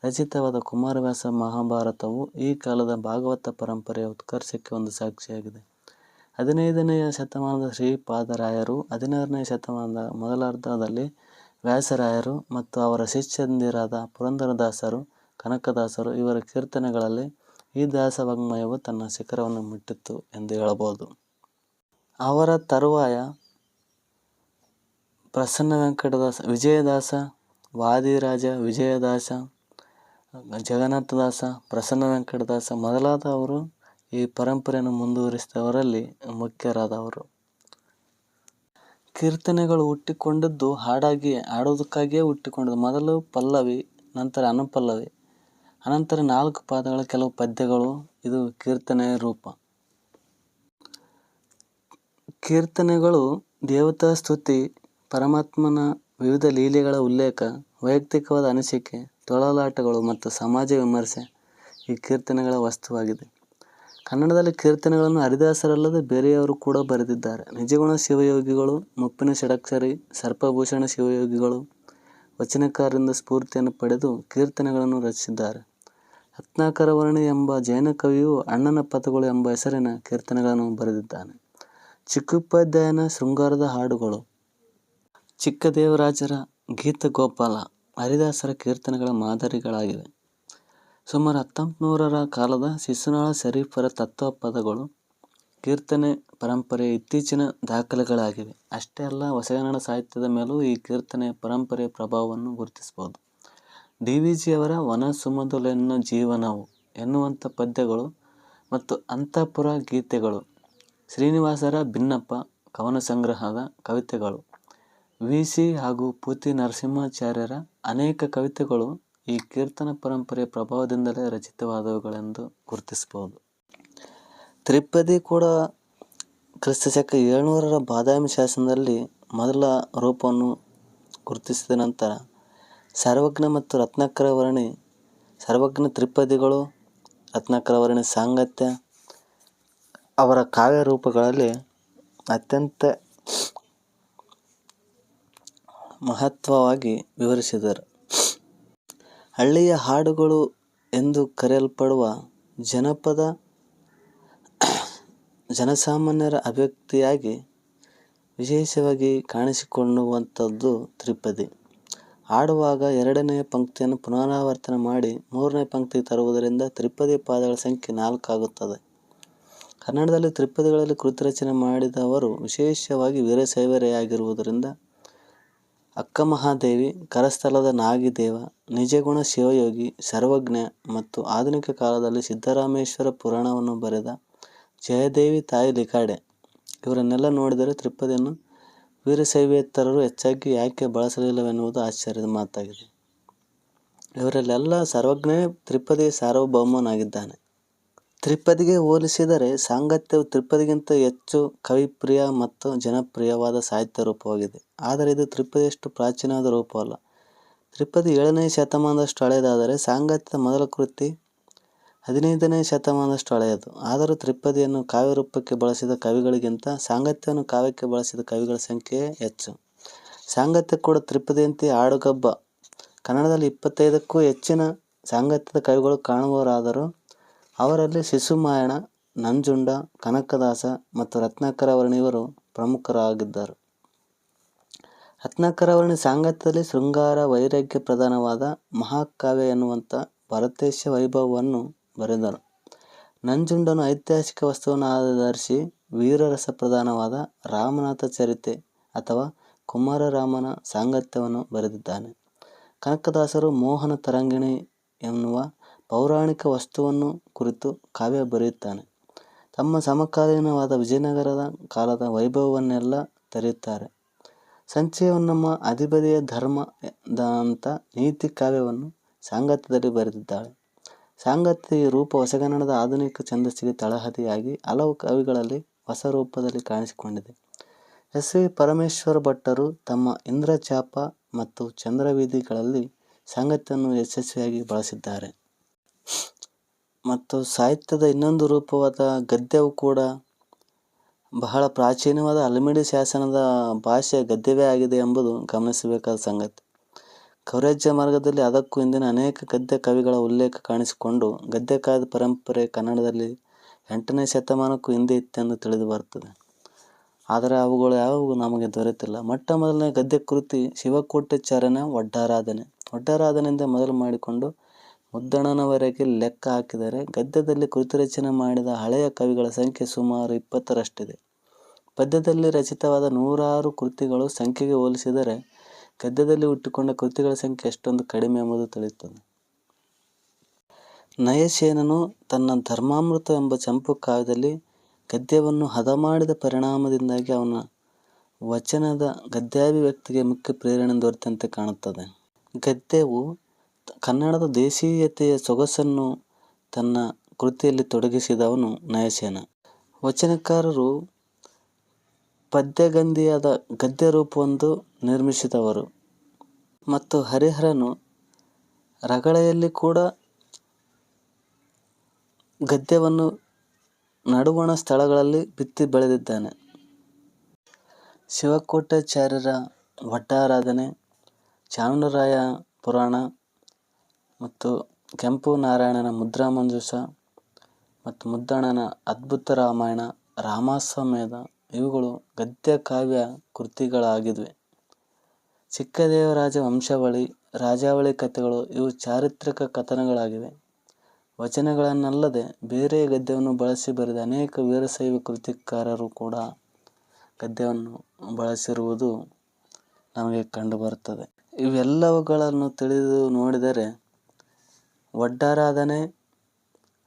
ರಚಿತವಾದ ಕುಮಾರವ್ಯಾಸ ಮಹಾಭಾರತವು ಈ ಕಾಲದ ಭಾಗವತ ಪರಂಪರೆಯ ಉತ್ಕರ್ಷಕ್ಕೆ ಒಂದು ಸಾಕ್ಷಿಯಾಗಿದೆ. 15ನೆಯ ಶತಮಾನದ ಶ್ರೀಪಾದರಾಯರು, 16ನೇ ಶತಮಾನದ ಮೊದಲಾರ್ಧದಲ್ಲಿ ವ್ಯಾಸರಾಯರು ಮತ್ತು ಅವರ ಶಿಷ್ಯಂದಿರಾದ ಪುರಂದರದಾಸರು, ಕನಕದಾಸರು ಇವರ ಕೀರ್ತನೆಗಳಲ್ಲಿ ಈ ದಾಸವಾङ्ಮಯವು ತನ್ನ ಶಿಖರವನ್ನು ಮುಟ್ಟಿತ್ತು ಎಂದು ಹೇಳಬಹುದು. ಅವರ ತರುವಾಯ ಪ್ರಸನ್ನ ವೆಂಕಟದಾಸ, ವಿಜಯದಾಸ, ವಾದಿರಾಜ ವಿಜಯದಾಸ, ಜಗನ್ನಾಥದಾಸ, ಪ್ರಸನ್ನ ವೆಂಕಟದಾಸ ಮೊದಲಾದವರು ಈ ಪರಂಪರೆಯನ್ನು ಮುಂದುವರಿಸಿದವರಲ್ಲಿ ಮುಖ್ಯರಾದವರು. ಕೀರ್ತನೆಗಳು ಹುಟ್ಟಿಕೊಂಡದ್ದು ಹಾಡುವುದಕ್ಕಾಗಿಯೇ ಹುಟ್ಟಿಕೊಂಡದ್ದು. ಮೊದಲು ಪಲ್ಲವಿ, ನಂತರ ಅನುಪಲ್ಲವಿ, ಅನಂತರ 4 ಪಾದಗಳ ಕೆಲವು ಪದ್ಯಗಳು. ಇದು ಕೀರ್ತನೆಯ ರೂಪ. ಕೀರ್ತನೆಗಳು ದೇವತಾ ಸ್ತುತಿ, ಪರಮಾತ್ಮನ ವಿವಿಧ ಲೀಲೆಗಳ ಉಲ್ಲೇಖ, ವೈಯಕ್ತಿಕವಾದ ಅನಿಸಿಕೆ, ತೊಳಲಾಟಗಳು ಮತ್ತು ಸಮಾಜ ವಿಮರ್ಶೆ ಈ ಕೀರ್ತನೆಗಳ ವಸ್ತುವಾಗಿದೆ. ಕನ್ನಡದಲ್ಲಿ ಕೀರ್ತನೆಗಳನ್ನು ಹರಿದಾಸರಲ್ಲದೆ ಬೇರೆಯವರು ಕೂಡ ಬರೆದಿದ್ದಾರೆ. ನಿಜಗುಣ ಶಿವಯೋಗಿಗಳು, ಮುಪ್ಪಿನ ಷಡಕ್ಷರಿ, ಸರ್ಪಭೂಷಣ ಶಿವಯೋಗಿಗಳು ವಚನಕಾರರಿಂದ ಸ್ಫೂರ್ತಿಯನ್ನು ಪಡೆದು ಕೀರ್ತನೆಗಳನ್ನು ರಚಿಸಿದ್ದಾರೆ. ರತ್ನಾಕರವರ್ಣಿ ಎಂಬ ಜೈನ ಕವಿಯು ಅಣ್ಣನ ಪದಗಳು ಎಂಬ ಹೆಸರಿನ ಕೀರ್ತನೆಗಳನ್ನು ಬರೆದಿದ್ದಾನೆ. ಚಿಕ್ಕೋಪಾಧ್ಯಾಯನ ಶೃಂಗಾರದ ಹಾಡುಗಳು, ಚಿಕ್ಕದೇವರಾಜರ ಗೀತಗೋಪಾಲ ಹರಿದಾಸರ ಕೀರ್ತನೆಗಳ ಮಾದರಿಗಳಾಗಿವೆ. ಸುಮಾರು 1900ರ ಕಾಲದ ಶಿಶುನಾಳ ಶರೀಫರ ತತ್ವಪದಗಳು ಕೀರ್ತನೆ ಪರಂಪರೆಯ ಇತ್ತೀಚಿನ ದಾಖಲೆಗಳಾಗಿವೆ. ಅಷ್ಟೇ ಅಲ್ಲ, ಹೊಸಗನ್ನಡ ಸಾಹಿತ್ಯದ ಮೇಲೂ ಈ ಕೀರ್ತನೆಯ ಪರಂಪರೆಯ ಪ್ರಭಾವವನ್ನು ಗುರುತಿಸಬಹುದು. ಡಿ ವಿ ಜಿಯವರ ವನ ಸುಮಧುಲೆನ್ನ ಜೀವನವು ಎನ್ನುವಂಥ ಪದ್ಯಗಳು ಮತ್ತು ಅಂತಃಪುರ ಗೀತೆಗಳು, ಶ್ರೀನಿವಾಸರ ಭಿನ್ನಪ್ಪ ಕವನ ಸಂಗ್ರಹದ ಕವಿತೆಗಳು, ವಿ ಸಿ ಹಾಗೂ ಪೂತಿ ನರಸಿಂಹಾಚಾರ್ಯರ ಅನೇಕ ಕವಿತೆಗಳು ಈ ಕೀರ್ತನ ಪರಂಪರೆಯ ಪ್ರಭಾವದಿಂದಲೇ ರಚಿತವಾದವುಗಳೆಂದು ಗುರುತಿಸಬಹುದು. ತ್ರಿಪದಿ ಕೂಡ ಕ್ರಿಸ್ತಶಕ 700ರ ಬಾದಾಮಿ ಶಾಸನದಲ್ಲಿ ಮೊದಲ ರೂಪವನ್ನು ಗುರುತಿಸಿದ ನಂತರ ಸರ್ವಜ್ಞ ಮತ್ತು ರತ್ನಾಕರವರ್ಣಿ, ಸರ್ವಜ್ಞ ತ್ರಿಪದಿಗಳು, ರತ್ನಾಕರವರ್ಣಿ ಸಾಂಗತ್ಯ ಅವರ ಕಾವ್ಯ ರೂಪಗಳಲ್ಲಿ ಅತ್ಯಂತ ಮಹತ್ವವಾಗಿ ವಿವರಿಸಿದರು. ಹಳ್ಳಿಯ ಹಾಡುಗಳು ಎಂದು ಕರೆಯಲ್ಪಡುವ ಜನಪದ ಜನಸಾಮಾನ್ಯರ ಅಭಿವ್ಯಕ್ತಿಯಾಗಿ ವಿಶೇಷವಾಗಿ ಕಾಣಿಸಿಕೊಳ್ಳುವಂಥದ್ದು ತ್ರಿಪದಿ. ಹಾಡುವಾಗ 2ನೆಯ ಪಂಕ್ತಿಯನ್ನು ಪುನರಾವರ್ತನೆ ಮಾಡಿ 3ನೇ ಪಂಕ್ತಿಗೆ ತರುವುದರಿಂದ ತ್ರಿಪದಿ ಪಾದಗಳ ಸಂಖ್ಯೆ 4 ಆಗುತ್ತದೆ. ಕನ್ನಡದಲ್ಲಿ ತ್ರಿಪದಿಗಳಲ್ಲಿ ಕೃತಿ ರಚನೆ ಮಾಡಿದವರು ವಿಶೇಷವಾಗಿ ವೀರಶೈವರೇ ಆಗಿರುವುದರಿಂದ ಅಕ್ಕಮಹಾದೇವಿ, ಕರಸ್ಥಲದ ನಾಗಿದೇವ, ನಿಜಗುಣ ಶಿವಯೋಗಿ, ಸರ್ವಜ್ಞ ಮತ್ತು ಆಧುನಿಕ ಕಾಲದಲ್ಲಿ ಸಿದ್ದರಾಮೇಶ್ವರ ಪುರಾಣವನ್ನು ಬರೆದ ಜಯದೇವಿ ತಾಯಿ ಲಿಕಾಡೆ ಇವರನ್ನೆಲ್ಲ ನೋಡಿದರೆ ತ್ರಿಪದಿಯನ್ನು ವೀರಶೈವೇತರರು ಹೆಚ್ಚಾಗಿ ಯಾಕೆ ಬಳಸಲಿಲ್ಲವೆನ್ನುವುದು ಆಶ್ಚರ್ಯದ ಮಾತಾಗಿದೆ. ಇವರಲ್ಲೆಲ್ಲ ಸರ್ವಜ್ಞನೇ ತ್ರಿಪದಿಯ ಸಾರ್ವಭೌಮನಾಗಿದ್ದಾನೆ. ತ್ರಿಪದಿಗೆ ಹೋಲಿಸಿದರೆ ಸಾಂಗತ್ಯವು ತ್ರಿಪದಿಗಿಂತ ಹೆಚ್ಚು ಕವಿಪ್ರಿಯ ಮತ್ತು ಜನಪ್ರಿಯವಾದ ಸಾಹಿತ್ಯ ರೂಪವಾಗಿದೆ. ಆದರೆ ಇದು ತ್ರಿಪದಿಯಷ್ಟು ಪ್ರಾಚೀನವಾದ ರೂಪವಲ್ಲ. ತ್ರಿಪದಿ 7ನೇ ಶತಮಾನದಷ್ಟು ಹಳೆಯದಾದರೆ ಸಾಂಗತ್ಯದ ಮೊದಲ ಕೃತಿ 15ನೇ ಶತಮಾನದಷ್ಟು ಹಳೆಯದು. ಆದರೂ ತ್ರಿಪದಿಯನ್ನು ಕಾವ್ಯರೂಪಕ್ಕೆ ಬಳಸಿದ ಕವಿಗಳಿಗಿಂತ ಸಾಂಗತ್ಯವನ್ನು ಕಾವ್ಯಕ್ಕೆ ಬಳಸಿದ ಕವಿಗಳ ಸಂಖ್ಯೆಯೇ ಹೆಚ್ಚು. ಸಾಂಗತ್ಯ ಕೂಡ ತ್ರಿಪದಿಯಂತೆ ಆಡುಗಬ್ಬ. ಕನ್ನಡದಲ್ಲಿ 25ಕ್ಕೂ ಹೆಚ್ಚಿನ ಸಾಂಗತ್ಯದ ಕವಿಗಳು ಕಾಣುವರಾದರೂ ಅವರಲ್ಲಿ ಶಿಶುಮಾಯಣ, ನಂಜುಂಡ, ಕನಕದಾಸ ಮತ್ತು ರತ್ನಾಕರವರ್ಣಿ ಇವರು ಪ್ರಮುಖರಾಗಿದ್ದರು. ರತ್ನಾಕರವರ್ಣಿ ಸಾಂಗತ್ಯದಲ್ಲಿ ಶೃಂಗಾರ ವೈರಾಗ್ಯ ಪ್ರಧಾನವಾದ ಮಹಾಕಾವ್ಯ ಎನ್ನುವಂಥ ಭರತೇಶ ವೈಭವವನ್ನು ಬರೆದರು. ನಂಜುಂಡನು ಐತಿಹಾಸಿಕ ವಸ್ತುವನ್ನು ಆಧರಿಸಿ ವೀರರಸ ಪ್ರಧಾನವಾದ ರಾಮನಾಥ ಚರಿತೆ ಅಥವಾ ಕುಮಾರರಾಮನ ಸಾಂಗತ್ಯವನ್ನು ಬರೆದಿದ್ದಾನೆ. ಕನಕದಾಸರು ಮೋಹನ ತರಂಗಿಣಿ ಎನ್ನುವ ಪೌರಾಣಿಕ ವಸ್ತುವನ್ನು ಕುರಿತು ಕಾವ್ಯ ಬರೆಯುತ್ತಾನೆ. ತಮ್ಮ ಸಮಕಾಲೀನವಾದ ವಿಜಯನಗರದ ಕಾಲದ ವೈಭವವನ್ನೆಲ್ಲ ತರೆಯುತ್ತಾರೆ. ಸಂಚಯವನ್ನಮ್ಮ ಅಧಿಬದಿಯ ಧರ್ಮದಂಥ ನೀತಿ ಕಾವ್ಯವನ್ನು ಸಾಂಗತ್ಯದಲ್ಲಿ ಬರೆದಿದ್ದಾಳೆ. ಸಾಂಗತ್ಯದ ಈ ರೂಪ ಹೊಸಗನ್ನಡದ ಆಧುನಿಕ ಛಂದಸ್ಸಿಗೆ ತಳಹದಿಯಾಗಿ ಹಲವು ಕವಿಗಳಲ್ಲಿ ಹೊಸ ರೂಪದಲ್ಲಿ ಕಾಣಿಸಿಕೊಂಡಿದೆ. ಎಸ್. ವಿ. ಪರಮೇಶ್ವರ ಭಟ್ಟರು ತಮ್ಮ ಇಂದ್ರಚಾಪ ಮತ್ತು ಚಂದ್ರವೀಥಿಗಳಲ್ಲಿ ಸಾಂಗತ್ಯವನ್ನು ಯಶಸ್ವಿಯಾಗಿ ಬಳಸಿದ್ದಾರೆ. ಮತ್ತು ಸಾಹಿತ್ಯದ ಇನ್ನೊಂದು ರೂಪವಾದ ಗದ್ಯವು ಕೂಡ ಬಹಳ ಪ್ರಾಚೀನವಾದ ಹಲ್ಮಿಡಿ ಶಾಸನದ ಭಾಷೆ ಗದ್ಯವೇ ಆಗಿದೆ ಎಂಬುದು ಗಮನಿಸಬೇಕಾದ ಸಂಗತಿ. ಕವಿರಾಜ್ಯ ಮಾರ್ಗದಲ್ಲಿ ಅದಕ್ಕೂ ಹಿಂದಿನ ಅನೇಕ ಗದ್ಯ ಕವಿಗಳ ಉಲ್ಲೇಖ ಕಾಣಿಸಿಕೊಂಡು ಗದ್ಯಕಾವ್ಯದ ಪರಂಪರೆ ಕನ್ನಡದಲ್ಲಿ 8ನೇ ಶತಮಾನಕ್ಕೂ ಹಿಂದೆ ಇತ್ತೆಂದು ತಿಳಿದು ಬರುತ್ತದೆ. ಆದರೆ ಅವುಗಳು ಯಾವುವು ನಮಗೆ ದೊರೆತಿಲ್ಲ. ಮೊಟ್ಟ ಮೊದಲನೇ ಗದ್ಯ ಕೃತಿ ಶಿವಕೋಟ್ಯಾಚಾರ್ಯನ ಒಡ್ಡಾರಾಧನೆ. ಒಡ್ಡಾರಾಧನೆಯಿಂದ ಮೊದಲು ಮಾಡಿಕೊಂಡು ಮುದ್ದಣನವರೆಗೆ ಲೆಕ್ಕ ಹಾಕಿದರೆ ಗದ್ಯದಲ್ಲಿ ಕೃತಿ ರಚನೆ ಮಾಡಿದ ಹಳೆಯ ಕವಿಗಳ ಸಂಖ್ಯೆ ಸುಮಾರು 20ರಷ್ಟಿದೆ. ಪದ್ಯದಲ್ಲಿ ರಚಿತವಾದ 106 ಕೃತಿಗಳು ಸಂಖ್ಯೆಗೆ ಹೋಲಿಸಿದರೆ ಗದ್ಯದಲ್ಲಿ ಹುಟ್ಟಿಕೊಂಡ ಕೃತಿಗಳ ಸಂಖ್ಯೆ ಎಷ್ಟೊಂದು ಕಡಿಮೆ ಎಂಬುದು ತಿಳಿಯುತ್ತದೆ. ನಯಸೇನನು ತನ್ನ ಧರ್ಮಾಮೃತ ಎಂಬ ಚಂಪು ಕಾವ್ಯದಲ್ಲಿ ಗದ್ಯವನ್ನು ಹದಮಾಡಿದ ಪರಿಣಾಮದಿಂದಾಗಿ ಅವನ ವಚನದ ಗದ್ಯಾಭಿವ್ಯಕ್ತಿಗೆ ಮುಖ್ಯ ಪ್ರೇರಣೆ ದೊರೆತಂತೆ ಕಾಣುತ್ತದೆ. ಗದ್ಯವು ಕನ್ನಡದ ದೇಸೀಯತೆಯ ಸೊಗಸನ್ನು ತನ್ನ ಕೃತಿಯಲ್ಲಿ ತೊಡಗಿಸಿದವನು ನಯಸೇನ. ವಚನಕಾರರು ಪದ್ಯಗಂಧಿಯಾದ ಗದ್ಯ ರೂಪವೊಂದು ನಿರ್ಮಿಸಿದವರು ಮತ್ತು ಹರಿಹರನು ರಗಳೆಯಲ್ಲಿ ಕೂಡ ಗದ್ಯವನ್ನು ನಡುವಣ ಸ್ಥಳಗಳಲ್ಲಿ ಬಿತ್ತಿ ಬೆಳೆದಿದ್ದಾನೆ. ಶಿವಕೋಟ್ಯಾಚಾರ್ಯರ ಒಡ್ಡಾರಾಧನೆ, ಚಾವುಂಡರಾಯ ಪುರಾಣ ಮತ್ತು ಕೆಂಪು ನಾರಾಯಣನ ಮುದ್ರಾಮಂಜೂಷ ಮತ್ತು ಮುದ್ದಣನ ಅದ್ಭುತ ರಾಮಾಯಣ, ರಾಮಾಶ್ವಮೇಧ ಇವುಗಳು ಗದ್ಯ ಕಾವ್ಯ ಕೃತಿಗಳಾಗಿವೆ. ಚಿಕ್ಕದೇವರಾಜ ವಂಶಾವಳಿ, ರಾಜಾವಳಿ ಕಥೆಗಳು ಇವು ಚಾರಿತ್ರಿಕ ಕಥನಗಳಾಗಿವೆ. ವಚನಗಳನ್ನಲ್ಲದೆ ಬೇರೆ ಗದ್ಯವನ್ನು ಬಳಸಿ ಬರೆದ ಅನೇಕ ವೀರಶೈವ ಕೃತಿಕಾರರು ಕೂಡ ಗದ್ಯವನ್ನು ಬಳಸಿರುವುದು ನಮಗೆ ಕಂಡುಬರುತ್ತದೆ. ಇವೆಲ್ಲವುಗಳನ್ನು ತಿಳಿದು ನೋಡಿದರೆ ಒಡ್ಡಾರಾಧನೆ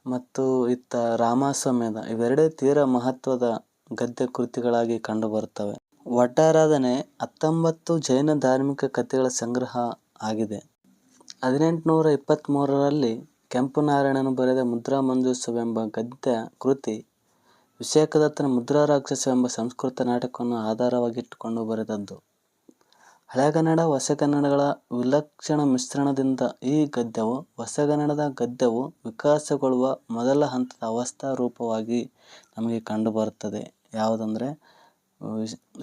ಮತ್ತು ಇತ್ತ ರಾಮಾಶ್ವಮೇಧ ಇವೆರಡೇ ತೀರ ಮಹತ್ವದ ಗದ್ಯ ಕೃತಿಗಳಾಗಿ ಕಂಡುಬರುತ್ತವೆ. ಒಡ್ಡಾರಾಧನೆ 19 ಜೈನ ಧಾರ್ಮಿಕ ಕಥೆಗಳ ಸಂಗ್ರಹ ಆಗಿದೆ. 1823ರಲ್ಲಿ ಕೆಂಪುನಾರಾಯಣನು ಬರೆದ ಮುದ್ರಾಮಂಜೂಷವೆಂಬ ಗದ್ಯ ಕೃತಿ ವಿಶಾಖದತ್ತನ ಮುದ್ರಾರಾಕ್ಷಸವೆಂಬ ಸಂಸ್ಕೃತ ನಾಟಕವನ್ನು ಆಧಾರವಾಗಿಟ್ಟುಕೊಂಡು ಬರೆದದ್ದು. ಹಳೆಗನ್ನಡ ಹೊಸಗನ್ನಡಗಳ ವಿಲಕ್ಷಣ ಮಿಶ್ರಣದಿಂದ ಈ ಗದ್ಯವು ಹೊಸಗನ್ನಡದ ಗದ್ಯವು ವಿಕಾಸಗೊಳ್ಳುವ ಮೊದಲ ಹಂತದ ಅವಸ್ಥಾ ರೂಪವಾಗಿ ನಮಗೆ ಕಂಡುಬರುತ್ತದೆ. ಯಾವುದಂದರೆ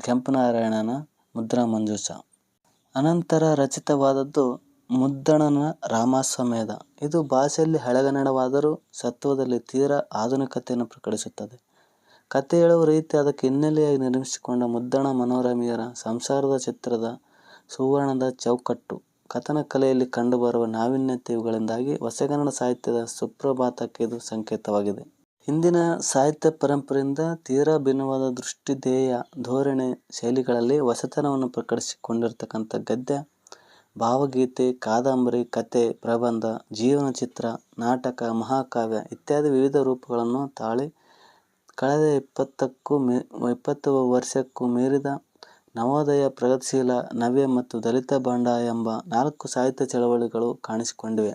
ಕೆಂಪುನಾರಾಯಣನ ಮುದ್ರಾಮಂಜೂಷ. ಅನಂತರ ರಚಿತವಾದದ್ದು ಮುದ್ದಣನ ರಾಮಾಶ್ವಮೇಧ. ಇದು ಭಾಷೆಯಲ್ಲಿ ಹಳೆಗನ್ನಡವಾದರೂ ಸತ್ವದಲ್ಲಿ ತೀರ ಆಧುನಿಕತೆಯನ್ನು ಪ್ರಕಟಿಸುತ್ತದೆ. ಕಥೆ ಹೇಳುವ ರೀತಿ ಅದಕ್ಕೆ ಹಿನ್ನೆಲೆಯಾಗಿ ನಿರ್ಮಿಸಿಕೊಂಡ ಮುದ್ದಣ ಮನೋರಮೆಯರ ಸಂಸಾರದ ಚಿತ್ರದ ಸುವರ್ಣದ ಚೌಕಟ್ಟು, ಕಥನ ಕಲೆಯಲ್ಲಿ ಕಂಡುಬರುವ ನಾವೀನ್ಯತೆ ಇವುಗಳಿಂದಾಗಿ ಹೊಸಗನ್ನಡ ಸಾಹಿತ್ಯದ ಸುಪ್ರಭಾತಕ್ಕೆ ಇದು ಸಂಕೇತವಾಗಿದೆ. ಹಿಂದಿನ ಸಾಹಿತ್ಯ ಪರಂಪರೆಯಿಂದ ತೀರಾ ಭಿನ್ನವಾದ ದೃಷ್ಟಿ, ಧ್ಯೇಯ, ಧೋರಣೆ, ಶೈಲಿಗಳಲ್ಲಿ ಹೊಸತನವನ್ನು ಪ್ರಕಟಿಸಿಕೊಂಡಿರತಕ್ಕಂಥ ಗದ್ಯ, ಭಾವಗೀತೆ, ಕಾದಂಬರಿ, ಕಥೆ, ಪ್ರಬಂಧ, ಜೀವನ ಚಿತ್ರ, ನಾಟಕ, ಮಹಾಕಾವ್ಯ ಇತ್ಯಾದಿ ವಿವಿಧ ರೂಪಗಳನ್ನು ತಾಳಿ ಕಳೆದ 20 ವರ್ಷಕ್ಕೂ ಮೀರಿದ ನವೋದಯ, ಪ್ರಗತಿಶೀಲ, ನವ್ಯ ಮತ್ತು ದಲಿತ ಬಂಡಾಯ ಎಂಬ 4 ಸಾಹಿತ್ಯ ಚಳವಳಿಗಳು ಕಾಣಿಸಿಕೊಂಡಿವೆ.